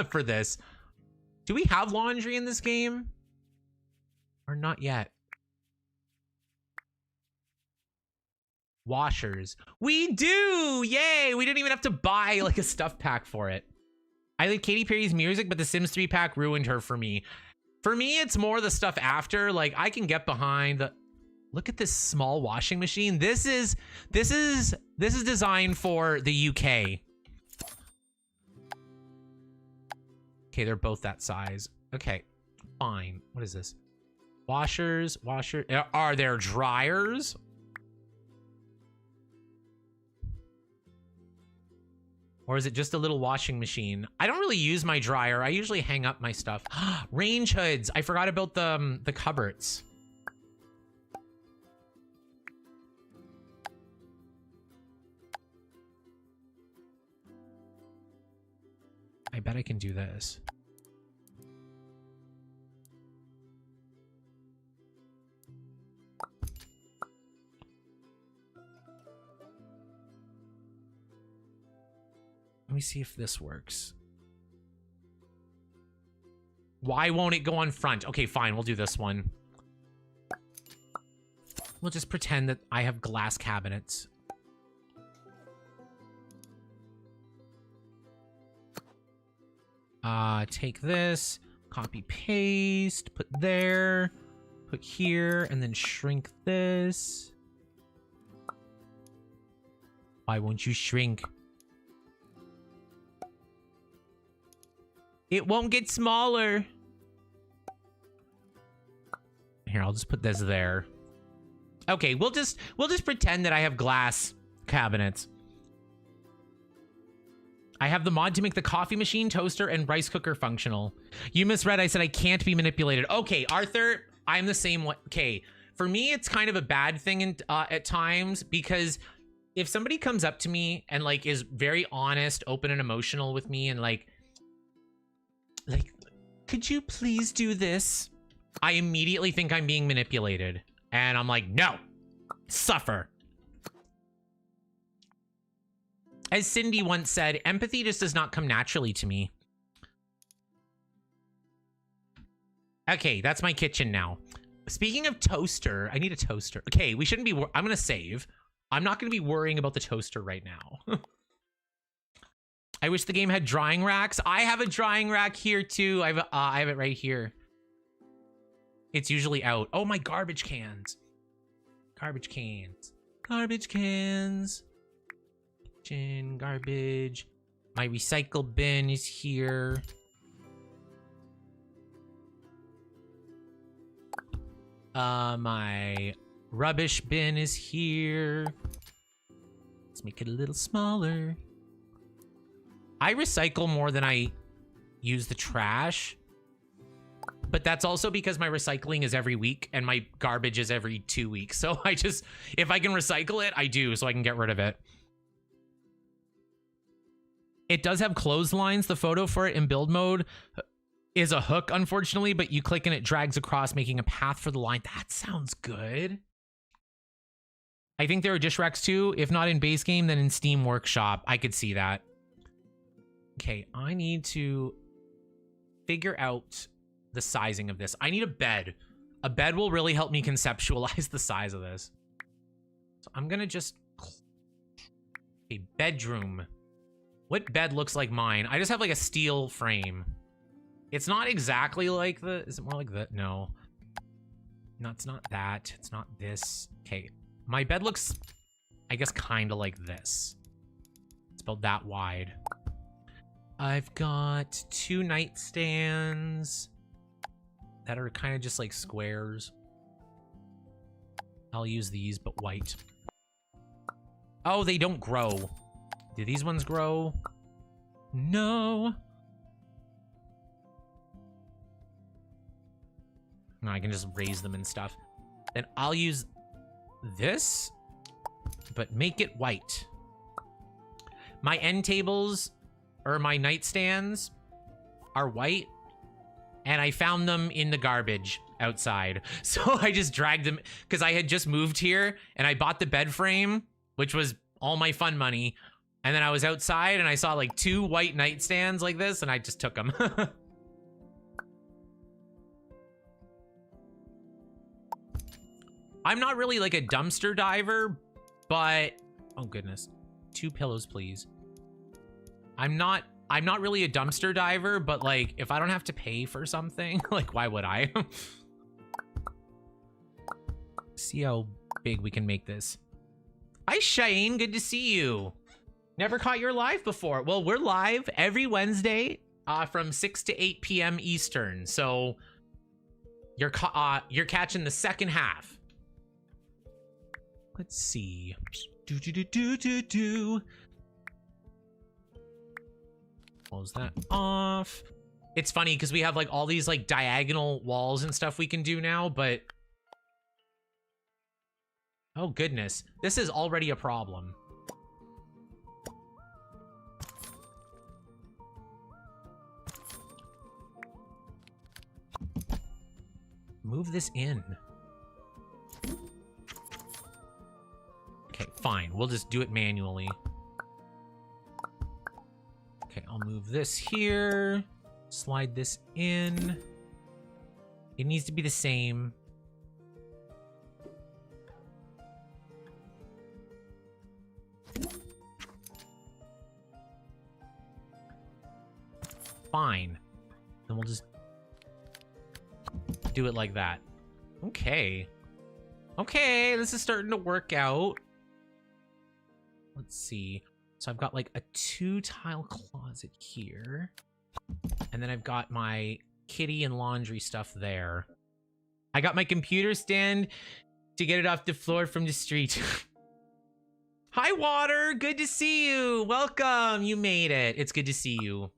for this. Do we have laundry in this game? Or not yet? Washers. We do! Yay! We didn't even have to buy like a stuff pack for it. I like Katy Perry's music, but the Sims 3 pack ruined her for me. For me, it's more the stuff after. Like, I can get behind the... Look at this small washing machine. This is designed for the UK. Okay, they're both that size. Okay, fine. What is this? Washers, are there dryers? Or is it just a little washing machine? I don't really use my dryer. I usually hang up my stuff. Range hoods. I forgot about the cupboards. I bet I can do this. Let me see if this works. Why won't it go on front? Okay, fine. We'll do this one. We'll just pretend that I have glass cabinets. Take this, copy, paste, put there, put here, and then shrink this. Why won't you shrink? It won't get smaller. Here, I'll just put this there. Okay, we'll just pretend that I have glass cabinets. I have the mod to make the coffee machine, toaster, and rice cooker functional. You misread. I said I can't be manipulated. Okay, Arthur, I'm the same way. Okay, for me, it's kind of a bad thing at times, because if somebody comes up to me and like is very honest, open, and emotional with me, and like, could you please do this? I immediately think I'm being manipulated, and I'm like, no, suffer. As Cindy once said, empathy just does not come naturally to me. Okay, that's my kitchen now. Speaking of toaster, I need a toaster. Okay, we shouldn't be... I'm going to save. I'm not going to be worrying about the toaster right now. I wish the game had drying racks. I have a drying rack here, too. I have it right here. It's usually out. Oh, my garbage cans. Garbage cans. Garbage cans. Garbage. My recycle bin is here. My rubbish bin is here. Let's make it a little smaller. I recycle more than I use the trash, but that's also because my recycling is every week and my garbage is every 2 weeks. So I just, if I can recycle it, I do, so I can get rid of it. It does have clotheslines. The photo for it in build mode is a hook, unfortunately, but you click and it drags across, making a path for the line. That sounds good. I think there are dish racks too. If not in base game, then in Steam Workshop. I could see that. Okay, I need to figure out the sizing of this. I need a bed. A bed will really help me conceptualize the size of this. So I'm gonna just... A bedroom. What bed looks like mine? I just have like a steel frame. It's not exactly like the... Is it more like that? No. No, it's not that. It's not this. Okay. My bed looks I guess kind of like this. It's about that wide. I've got 2 nightstands that are kind of just like squares. I'll use these, but white. Oh, they don't grow. Do these ones grow? No. No, I can just raise them and stuff. Then I'll use this, but make it white. My end tables, or my nightstands, are white, and I found them in the garbage outside. So I just dragged them, because I had just moved here, and I bought the bed frame, which was all my fun money, and then I was outside, and I saw like 2 white nightstands like this, and I just took them. I'm not really like a dumpster diver, but oh goodness, 2 pillows, please. I'm not really a dumpster diver, but like if I don't have to pay for something, like why would I? See how big we can make this. Hi Shane, good to see you. Never caught your live before. Well, we're live every Wednesday from 6 to 8 p.m. Eastern. So you're catching the second half. Let's see. Close that off. It's funny because we have like all these like diagonal walls and stuff we can do now, but oh goodness, this is already a problem. Move this in. Okay, fine. We'll just do it manually. Okay, I'll move this here. Slide this in. It needs to be the same. Fine. Then we'll just do it like that. Okay. Okay, this is starting to work out. Let's see. So I've got like a 2-tile closet here. And then I've got my kitty and laundry stuff there. I got my computer stand to get it off the floor from the street. Hi, Water. Good to see you. Welcome. You made it. It's good to see you.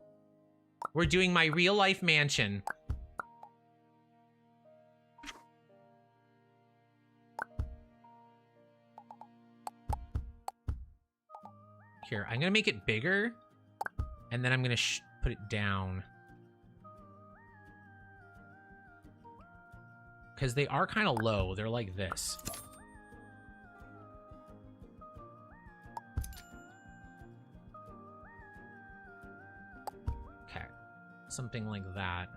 We're doing my real life mansion. Here, I'm gonna make it bigger, and then I'm gonna put it down. Because they are kind of low. They're like this. Okay. Something like that.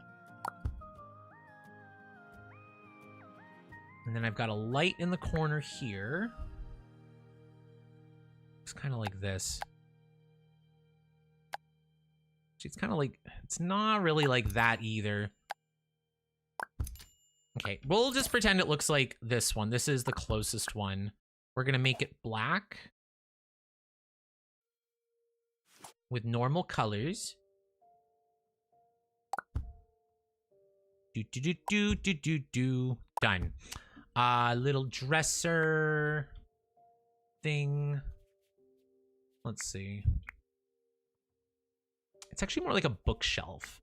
And then I've got a light in the corner here. It's kind of like this. It's kind of like, it's not really like that either. Okay, we'll just pretend it looks like this one. This is the closest one. We're gonna make it black with normal colors. Done. Little dresser thing. Let's see. It's actually more like a bookshelf.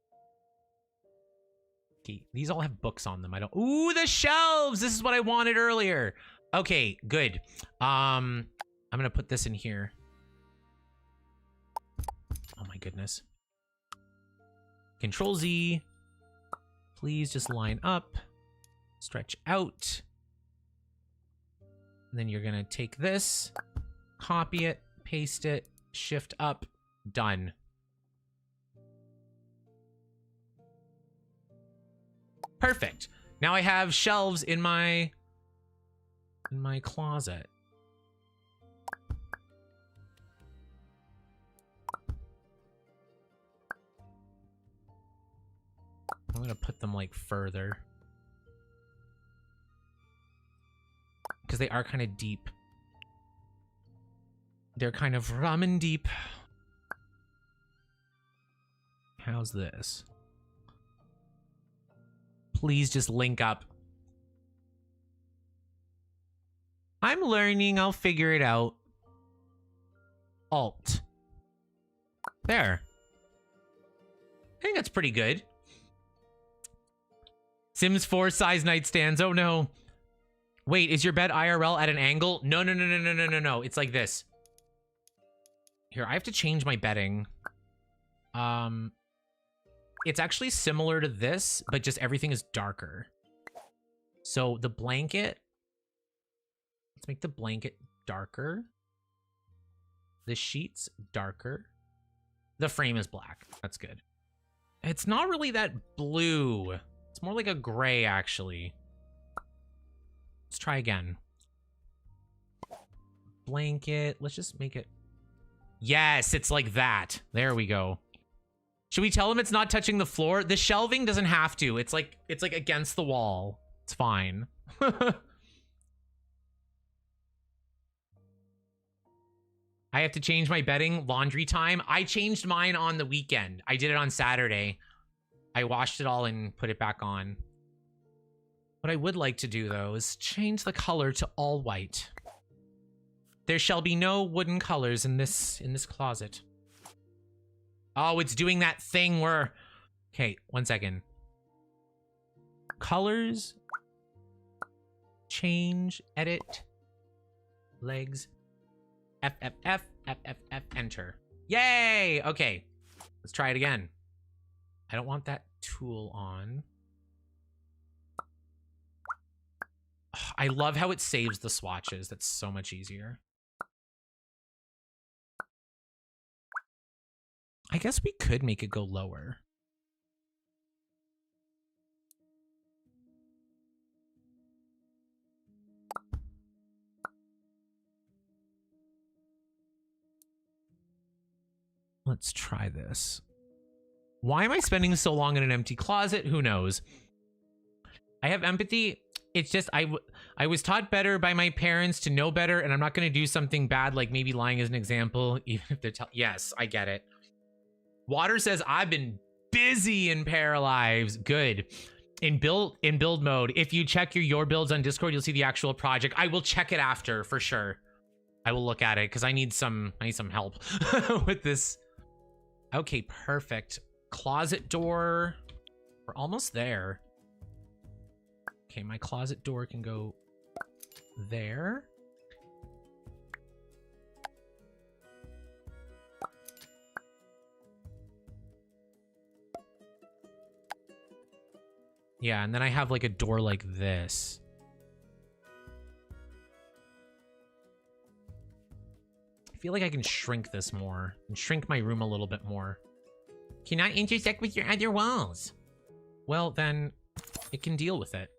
Okay, these all have books on them. I don't. Ooh, the shelves! This is what I wanted earlier. Okay, good. I'm gonna put this in here. Oh my goodness. Control Z. Please just line up. Stretch out. And then you're gonna take this, copy it, paste it, shift up, done. Perfect. Now I have shelves in my closet. I'm gonna put them like further. Because they are kind of deep. They're kind of ramen deep. How's this? Please just link up. I'm learning. I'll figure it out. Alt. There. I think that's pretty good. Sims 4 size nightstands. Oh no. Wait, is your bed IRL at an angle? No, no, no, no, no, no, no, no. It's like this. Here, I have to change my bedding. It's actually similar to this, but just everything is darker. So the blanket, let's make the blanket darker. The sheets darker. The frame is black. That's good. It's not really that blue. It's more like a gray, actually. Let's try again. Blanket. Let's just make it. Yes, it's like that. There we go. Should we tell him it's not touching the floor? The shelving doesn't have to. It's like against the wall. It's fine. I have to change my bedding. Laundry time. I changed mine on the weekend. I did it on Saturday. I washed it all and put it back on. What I would like to do, though, is change the color to all white. There shall be no wooden colors in this closet. Oh, it's doing that thing where... Okay, 1 second. Colors. Change. Edit. Legs. F, F, F, F, F, F, enter. Yay! Okay, let's try it again. I don't want that tool on. I love how it saves the swatches. That's so much easier. I guess we could make it go lower. Let's try this. Why am I spending so long in an empty closet? Who knows? I have empathy. It's just I was taught better by my parents to know better, and I'm not going to do something bad like maybe lying as an example, even if they're yes, I get it. Water says I've been busy in Paralives. Good. In build mode. If you check your builds on Discord, you'll see the actual project. I will check it after for sure. I will look at it because I need some help with this. Okay, perfect. Closet door. We're almost there. Okay, my closet door can go there. Yeah, and then I have like a door like this. I feel like I can shrink this more and shrink my room a little bit more. Cannot intersect with your other walls. Well, then it can deal with it.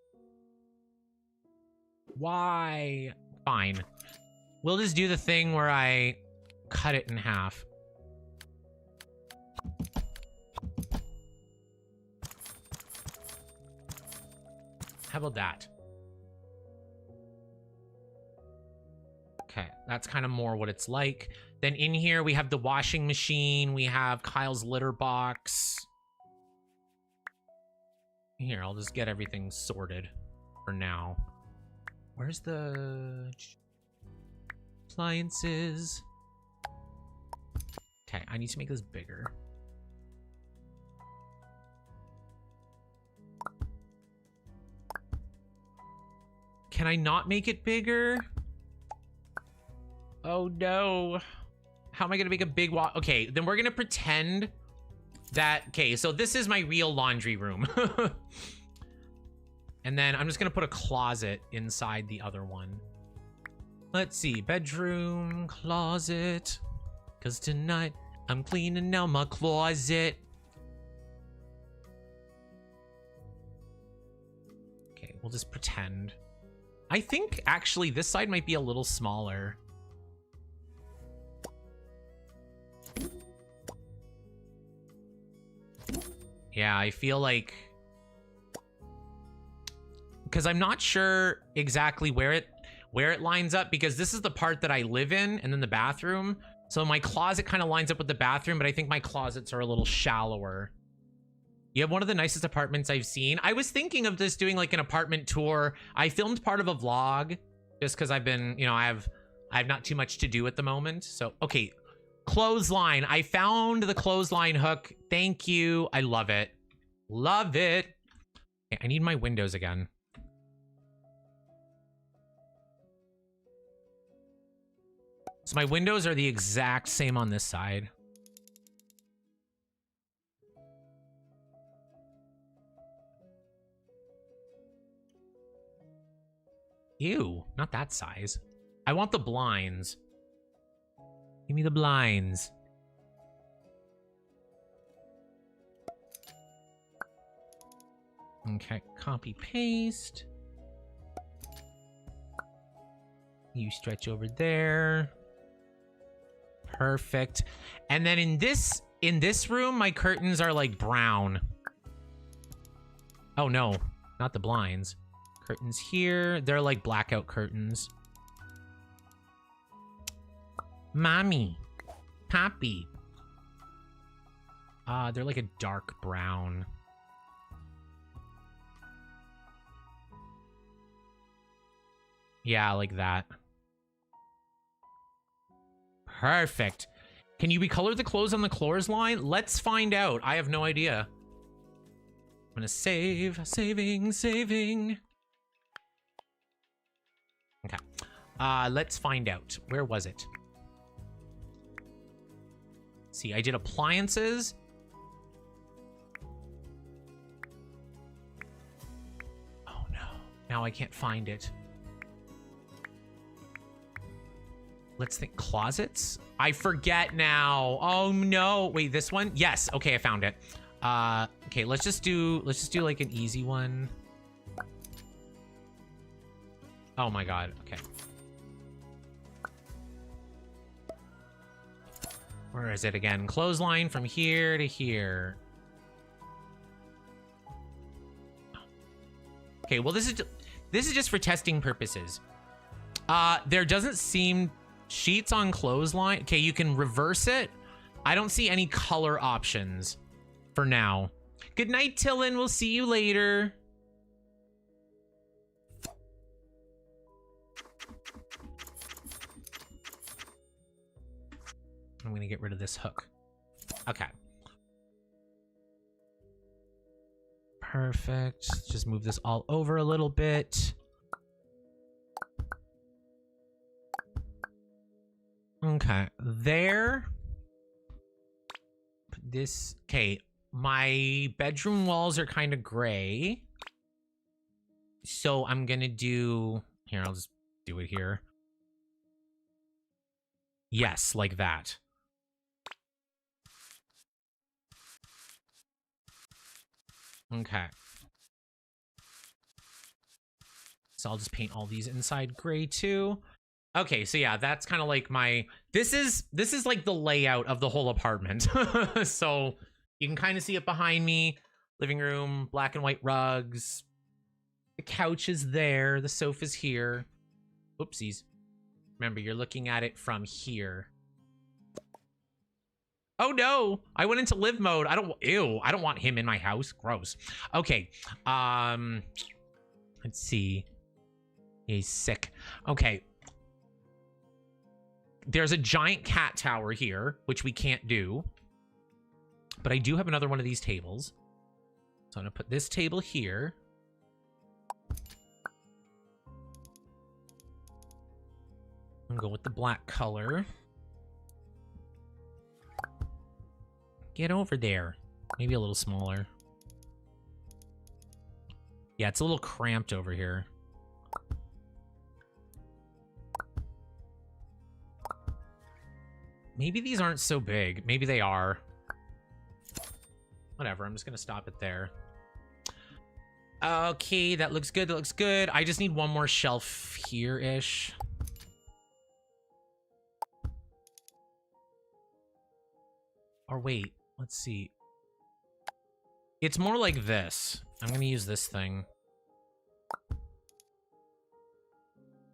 Why? Fine. We'll just do the thing where I cut it in half. How about that? Okay, that's kind of more what it's like. Then in here, we have the washing machine. We have Kyle's litter box. Here, I'll just get everything sorted for now. Where's the appliances? Okay, I need to make this bigger. Can I not make it bigger? Oh no. How am I gonna make a big okay, then we're gonna pretend that, okay, so this is my real laundry room. And then I'm just gonna put a closet inside the other one. Let's see, bedroom, closet. Cause tonight I'm cleaning out my closet. Okay, we'll just pretend. I think actually this side might be a little smaller. Yeah, I feel like... Because I'm not sure exactly where where it lines up because this is the part that I live in and then the bathroom. So my closet kind of lines up with the bathroom, but I think my closets are a little shallower. You have one of the nicest apartments I've seen. I was thinking of this doing like an apartment tour. I filmed part of a vlog just because I've been, you know, I have not too much to do at the moment. So, okay. Clothesline. I found the clothesline hook. Thank you. I love it. Love it. Okay, I need my windows again. So my windows are the exact same on this side. Ew, not that size. I want the blinds. Give me the blinds. Okay, copy paste. You stretch over there. Perfect. And then in this room, my curtains are like brown. Oh no, not the blinds. Curtains here. They're like blackout curtains. Mommy. Papi. They're like a dark brown. Yeah, like that. Perfect. Can you recolor the clothes on the clothesline? Let's find out. I have no idea. I'm gonna save. Saving. Okay. Let's find out. Where was it? See, I did appliances. Oh no. Now I can't find it. Let's think. Closets? I forget now. Oh no. Wait, this one? Yes. Okay, I found it. Okay, let's just do like an easy one. Oh my god. Okay. Where is it again? Clothesline from here to here. Okay, well this is just for testing purposes. There doesn't seem sheets on clothesline. Okay, you can reverse it. I don't see any color options for now. Good night, Tillin. We'll see you later. I'm gonna get rid of this hook. Okay. Perfect. Just move this all over a little bit. Okay. There. Put this. Okay. My bedroom walls are kind of gray. So I'm gonna do... Here, I'll just do it here. Yes, like that. Okay. So I'll just paint all these inside gray too. Okay, so yeah, that's kind of like my... This is like the layout of the whole apartment. So you can kind of see it behind me. Living room, black and white rugs. The couch is there. The sofa's here. Oopsies. Remember, you're looking at it from here. Oh no, I went into live mode. Ew, I don't want him in my house. Gross. Okay, let's see. He's sick. Okay. There's a giant cat tower here, which we can't do. But I do have another one of these tables. So I'm gonna put this table here. I'm gonna go with the black color. Get over there. Maybe a little smaller. Yeah, it's a little cramped over here. Maybe these aren't so big. Maybe they are. Whatever, I'm just gonna stop it there. Okay, that looks good, that looks good. I just need one more shelf here-ish. Or wait, let's see. It's more like this. I'm gonna use this thing.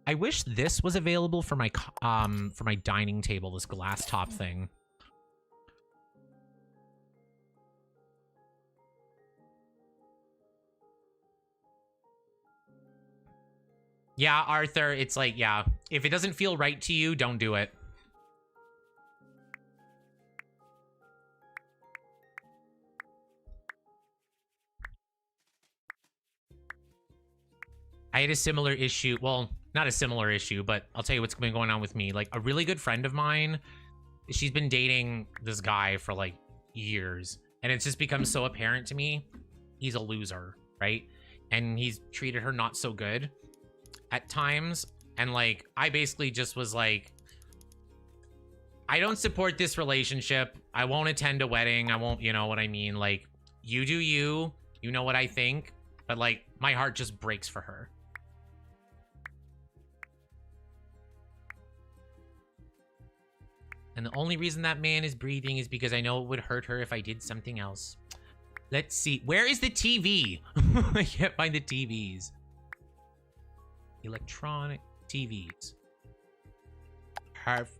I wish this was available for my dining table, this glass top thing. Yeah, Arthur, it's like, yeah, if it doesn't feel right to you, don't do it. I had a similar issue. Well, not a similar issue, but I'll tell you what's been going on with me. Like, a really good friend of mine, she's been dating this guy for like years, and it's just become so apparent to me he's a loser, right? And he's treated her not so good at times. And like, I basically just was like, I don't support this relationship. I won't attend a wedding. I won't, you know what I mean? Like, you do you, you know what I think, but like, my heart just breaks for her. And the only reason that man is breathing is because I know it would hurt her if I did something else. Let's see. Where is the TV? I can't find the TVs. Electronic TVs.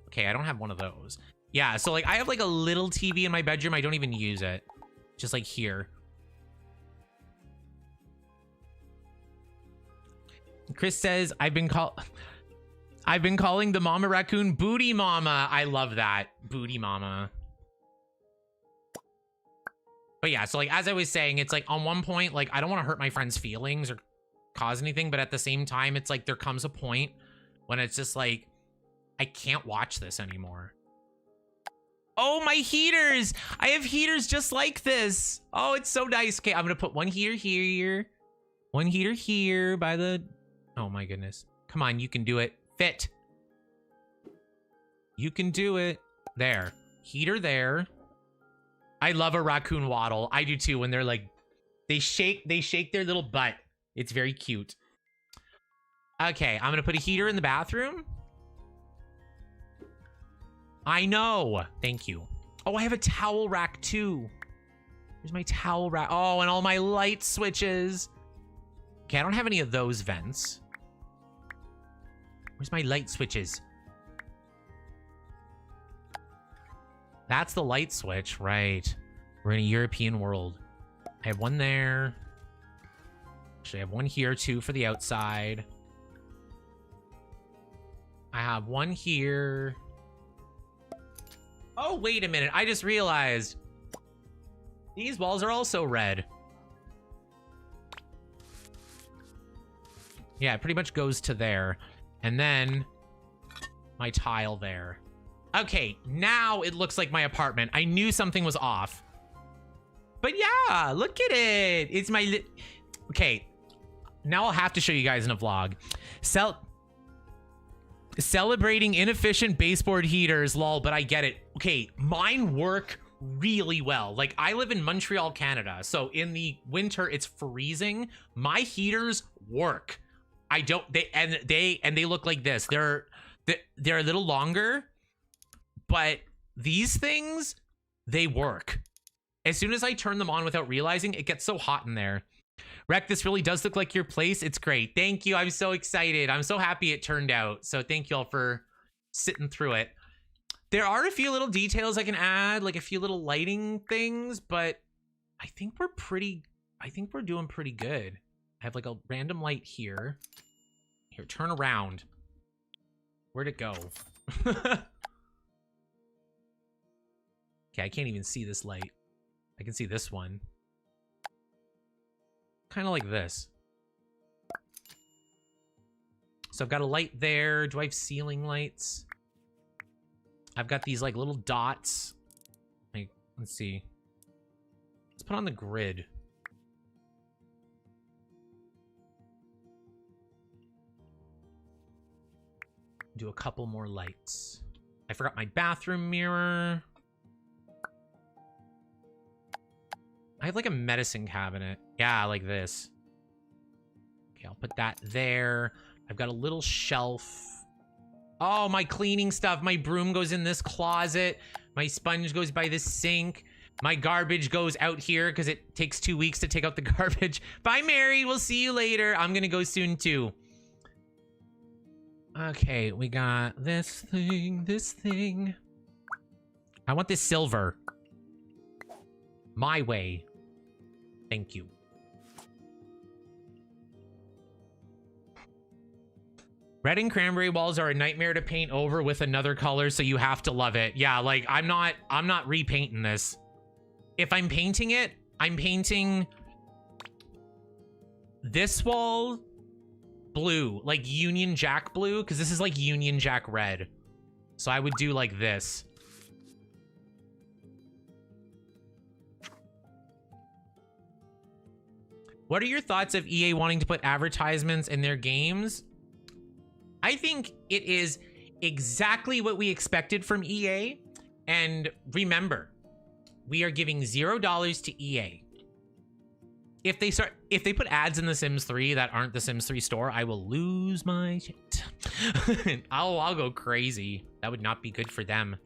Okay, I don't have one of those. Yeah, so like I have like a little TV in my bedroom. I don't even use it. Just like here. Chris says, I've been calling the mama raccoon Booty Mama. I love that. Booty Mama. But yeah, so like as I was saying, it's like on one point, like I don't want to hurt my friend's feelings or cause anything, but at the same time, it's like there comes a point when it's just like, I can't watch this anymore. Oh, my heaters! I have heaters just like this. Oh, it's so nice. Okay, I'm gonna put one heater here. One heater here by the... Oh my goodness. Come on, you can do it. Fit. You can do it. There. Heater there. I love a raccoon waddle. I do too, when they're like... They shake their little butt. It's very cute. Okay, I'm gonna put a heater in the bathroom. I know. Thank you. Oh, I have a towel rack too. Here's my towel rack. Oh, and all my light switches. Okay, I don't have any of those vents. Where's my light switches? That's the light switch, right. We're in a European world. I have one there. Actually, I have one here too for the outside. I have one here. Oh, wait a minute. I just realized these walls are also red. Yeah, it pretty much goes to there. And then my tile there. Okay, now it looks like my apartment. I knew something was off. But yeah, look at it. It's my... Okay, now I'll have to show you guys in a vlog. Celebrating inefficient baseboard heaters, lol, but I get it. Okay, mine work really well. Like, I live in Montreal, Canada, so in the winter it's freezing. My heaters work. They look like this. They're a little longer, but these things, they work. As soon as I turn them on without realizing, it gets so hot in there. Rec, this really does look like your place. It's great. Thank you. I'm so excited. I'm so happy it turned out. So thank you all for sitting through it. There are a few little details I can add, like a few little lighting things, but I think we're doing pretty good. I have like a random light here. Here, turn around. Where'd it go? Okay, I can't even see this light. I can see this one. Kind of like this. So I've got a light there. Do I have ceiling lights? I've got these like little dots. Like, let's see. Let's put on the grid. Do a couple more lights. I forgot my bathroom mirror. I have like a medicine cabinet. Yeah, like this. Okay, I'll put that there. I've got a little shelf. Oh, my cleaning stuff. My broom goes in this closet. My sponge goes by this sink. My garbage goes out here because it takes 2 weeks to take out the garbage. Bye, Mary. We'll see you later. I'm going to go soon, too. Okay, we got this thing, this thing. I want this silver. My way. Thank you. Red and cranberry walls are a nightmare to paint over with another color, so you have to love it. Yeah, like I'm not repainting this. If I'm painting it, I'm painting this wall blue, like Union Jack blue, because this is like Union Jack red. So I would do like this. What are your thoughts of EA wanting to put advertisements in their games? I think it is exactly what we expected from EA. And remember, we are giving $0 to EA. If they put ads in The Sims 3 that aren't The Sims 3 store, I will lose my shit. I'll go crazy. That would not be good for them.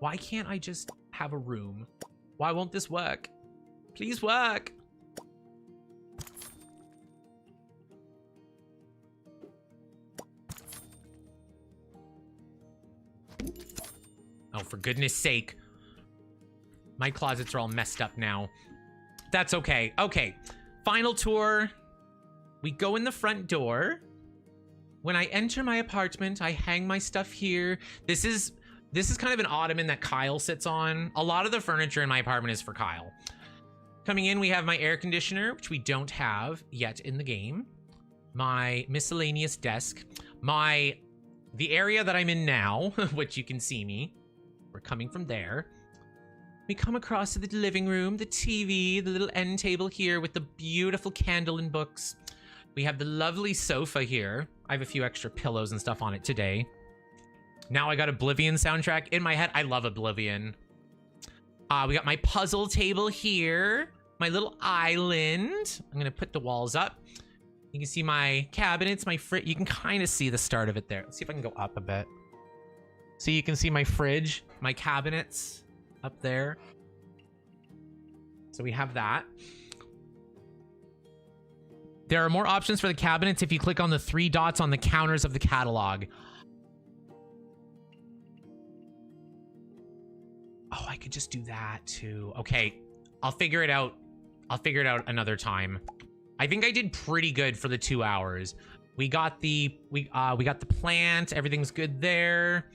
Why can't I just have a room? Why won't this work? Please work. Oh, for goodness sake. My closets are all messed up now. That's okay. Okay, final tour. We go in the front door. When I enter my apartment, I hang my stuff here. This is kind of an ottoman that Kyle sits on. A lot of the furniture in my apartment is for Kyle. Coming in, we have my air conditioner, which we don't have yet in the game. My miscellaneous desk. The area that I'm in now, which you can see me. We're coming from there. We come across to the living room, the TV, the little end table here with the beautiful candle and books. We have the lovely sofa here. I have a few extra pillows and stuff on it today. Now I got Oblivion soundtrack in my head. I love Oblivion. We got my puzzle table here. My little island. I'm going to put the walls up. You can see my cabinets, my fridge. You can kind of see the start of it there. Let's see if I can go up a bit. So you can see my fridge, my cabinets up there. So we have that. There are more options for the cabinets if you click on the 3 dots on the counters of the catalog. Oh, I could just do that too. Okay, I'll figure it out. I'll figure it out another time. I think I did pretty good for the 2 hours. We got the plant. Everything's good there.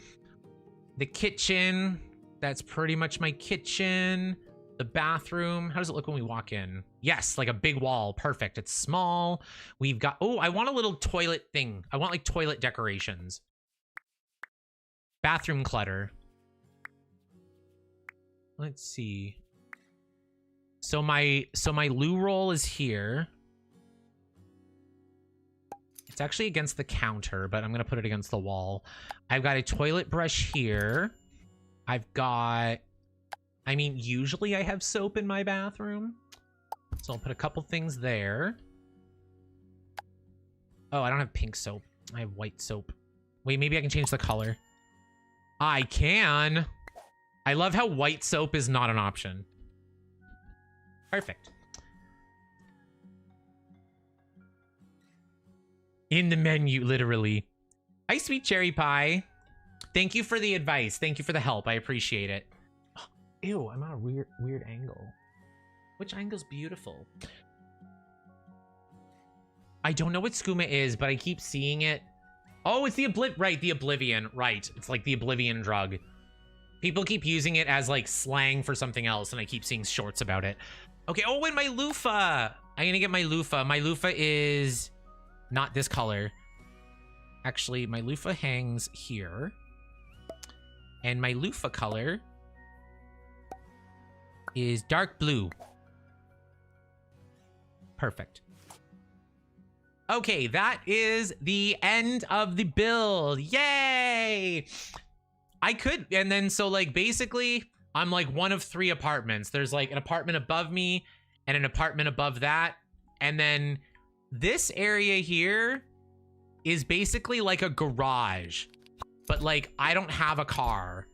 The kitchen. That's pretty much my kitchen. The bathroom. How does it look when we walk in? Yes, like a big wall. Perfect. It's small. We've got... Oh, I want a little toilet thing. I want like toilet decorations. Bathroom clutter. Let's see. So my loo roll is here. It's actually against the counter, but I'm going to put it against the wall. I've got a toilet brush here. I've got... I mean, usually I have soap in my bathroom. So I'll put a couple things there. Oh, I don't have pink soap. I have white soap. Wait, maybe I can change the color. I can! I love how white soap is not an option. Perfect. In the menu, literally. Hi, sweet cherry pie. Thank you for the advice. Thank you for the help. I appreciate it. Oh, ew, I'm on a weird angle. Which angle's beautiful? I don't know what skooma is, but I keep seeing it. Oh, it's the Oblivion. Right. It's like the Oblivion drug. People keep using it as like slang for something else, and I keep seeing shorts about it. Okay, oh, and my loofah. I'm gonna get my loofah. My loofah is not this color. Actually, my loofah hangs here. And my loofah color is dark blue. Perfect. Okay, that is the end of the build. Yay! I could, and then so like basically I'm like one of 3 apartments. There's like an apartment above me and an apartment above that. And then this area here is basically like a garage, but like I don't have a car.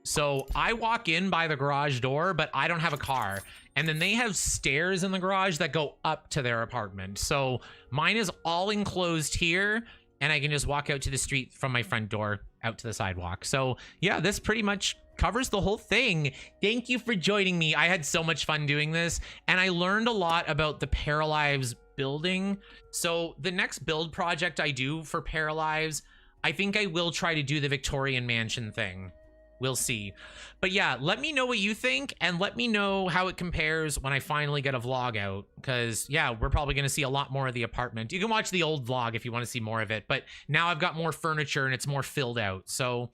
So I walk in by the garage door, but I don't have a car. And then they have stairs in the garage that go up to their apartment. So mine is all enclosed here. and I can just walk out to the street from my front door out to the sidewalk. So yeah, this pretty much covers the whole thing. Thank you for joining me. I had so much fun doing this, and I learned a lot about the Paralives building. So the next build project I do for Paralives, I think I will try to do the Victorian mansion thing. We'll see. But yeah, let me know what you think, and let me know how it compares when I finally get a vlog out. Because yeah, we're probably going to see a lot more of the apartment. You can watch the old vlog if you want to see more of it, but now I've got more furniture and it's more filled out. So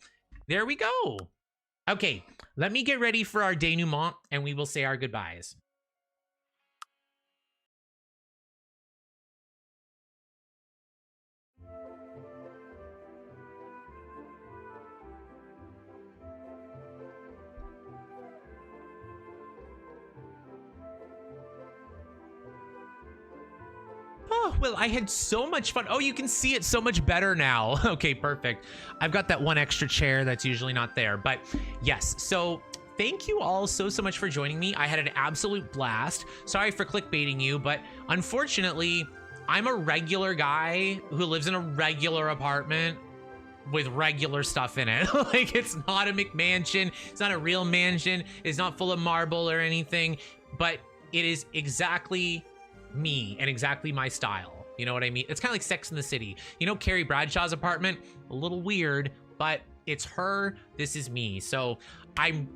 there we go. Okay, let me get ready for our denouement, and we will say our goodbyes. Oh, well, I had so much fun. Oh, you can see it so much better now. Okay, perfect. I've got that one extra chair that's usually not there, but yes. So thank you all so much for joining me. I had an absolute blast. Sorry for clickbaiting you, but unfortunately, I'm a regular guy who lives in a regular apartment with regular stuff in it. Like, it's not a McMansion. It's not a real mansion. It's not full of marble or anything, but it is exactly me and exactly my style. You know what I mean? It's kind of like Sex in the City. You know, Carrie Bradshaw's apartment? A little weird, but it's her. This is me. So I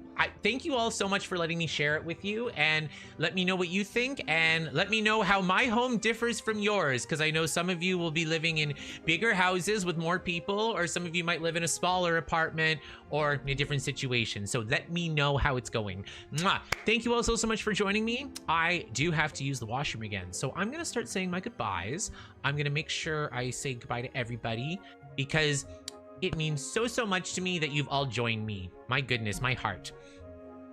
thank you all so much for letting me share it with you, and let me know what you think, and let me know how my home differs from yours, because I know some of you will be living in bigger houses with more people, or some of you might live in a smaller apartment or in a different situation. So let me know how it's going. Mwah. Thank you all so much for joining me. I do have to use the washroom again, so I'm gonna start saying my goodbyes. I'm gonna make sure I say goodbye to everybody, because it means so much to me that you've all joined me. My goodness, my heart.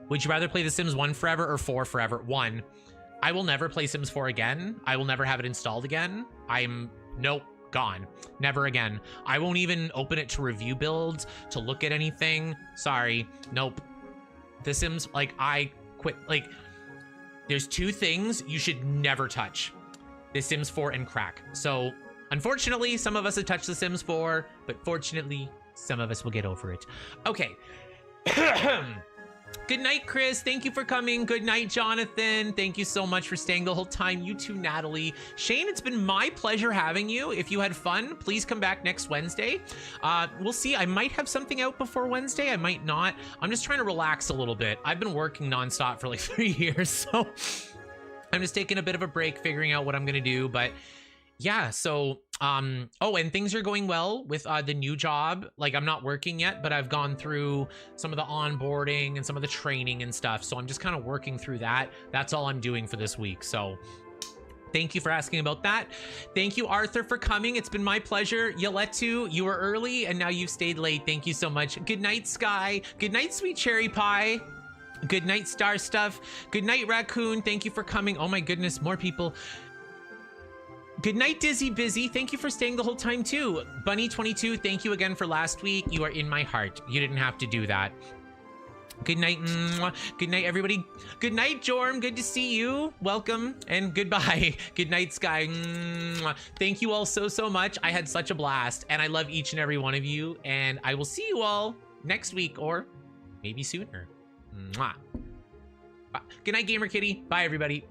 Would you rather play The Sims 1 forever or 4 forever? 1. I will never play Sims 4 again. I will never have it installed again. Nope, gone. Never again. I won't even open it to review builds, to look at anything. Sorry, nope. The Sims, like, I quit. Like, there's 2 things you should never touch. The Sims 4 and crack. So, unfortunately, some of us have touched The Sims 4, but fortunately, some of us will get over it. Okay. Good night, Chris. Thank you for coming. Good night, Jonathan. Thank you so much for staying the whole time. You too, Natalie. Shane, it's been my pleasure having you. If you had fun, please come back next Wednesday. We'll see. I might have something out before Wednesday. I might not. I'm just trying to relax a little bit. I've been working nonstop for like 3 years, so I'm just taking a bit of a break, figuring out what I'm going to do. But yeah, so oh, and things are going well with the new job. Like, I'm not working yet, but I've gone through some of the onboarding and some of the training and stuff, so I'm just kind of working through that. That's all I'm doing for this week. So thank you for asking about that. Thank you, Arthur, for coming. It's been my pleasure. Yoletu, you were early and now you've stayed late. Thank you so much. Good night, Sky. Good night, Sweet Cherry Pie. Good night, Star Stuff. Good night, Raccoon. Thank you for coming. Oh my goodness, more people. Good night, Dizzy Busy. Thank you for staying the whole time too. Bunny22, thank you again for last week. You are in my heart. You didn't have to do that. Good night. Good night, everybody. Good night, Jorm. Good to see you. Welcome and goodbye. Good night, Sky. Thank you all so much. I had such a blast, and I love each and every one of you, and I will see you all next week or maybe sooner. Good night, Gamer Kitty. Bye, everybody.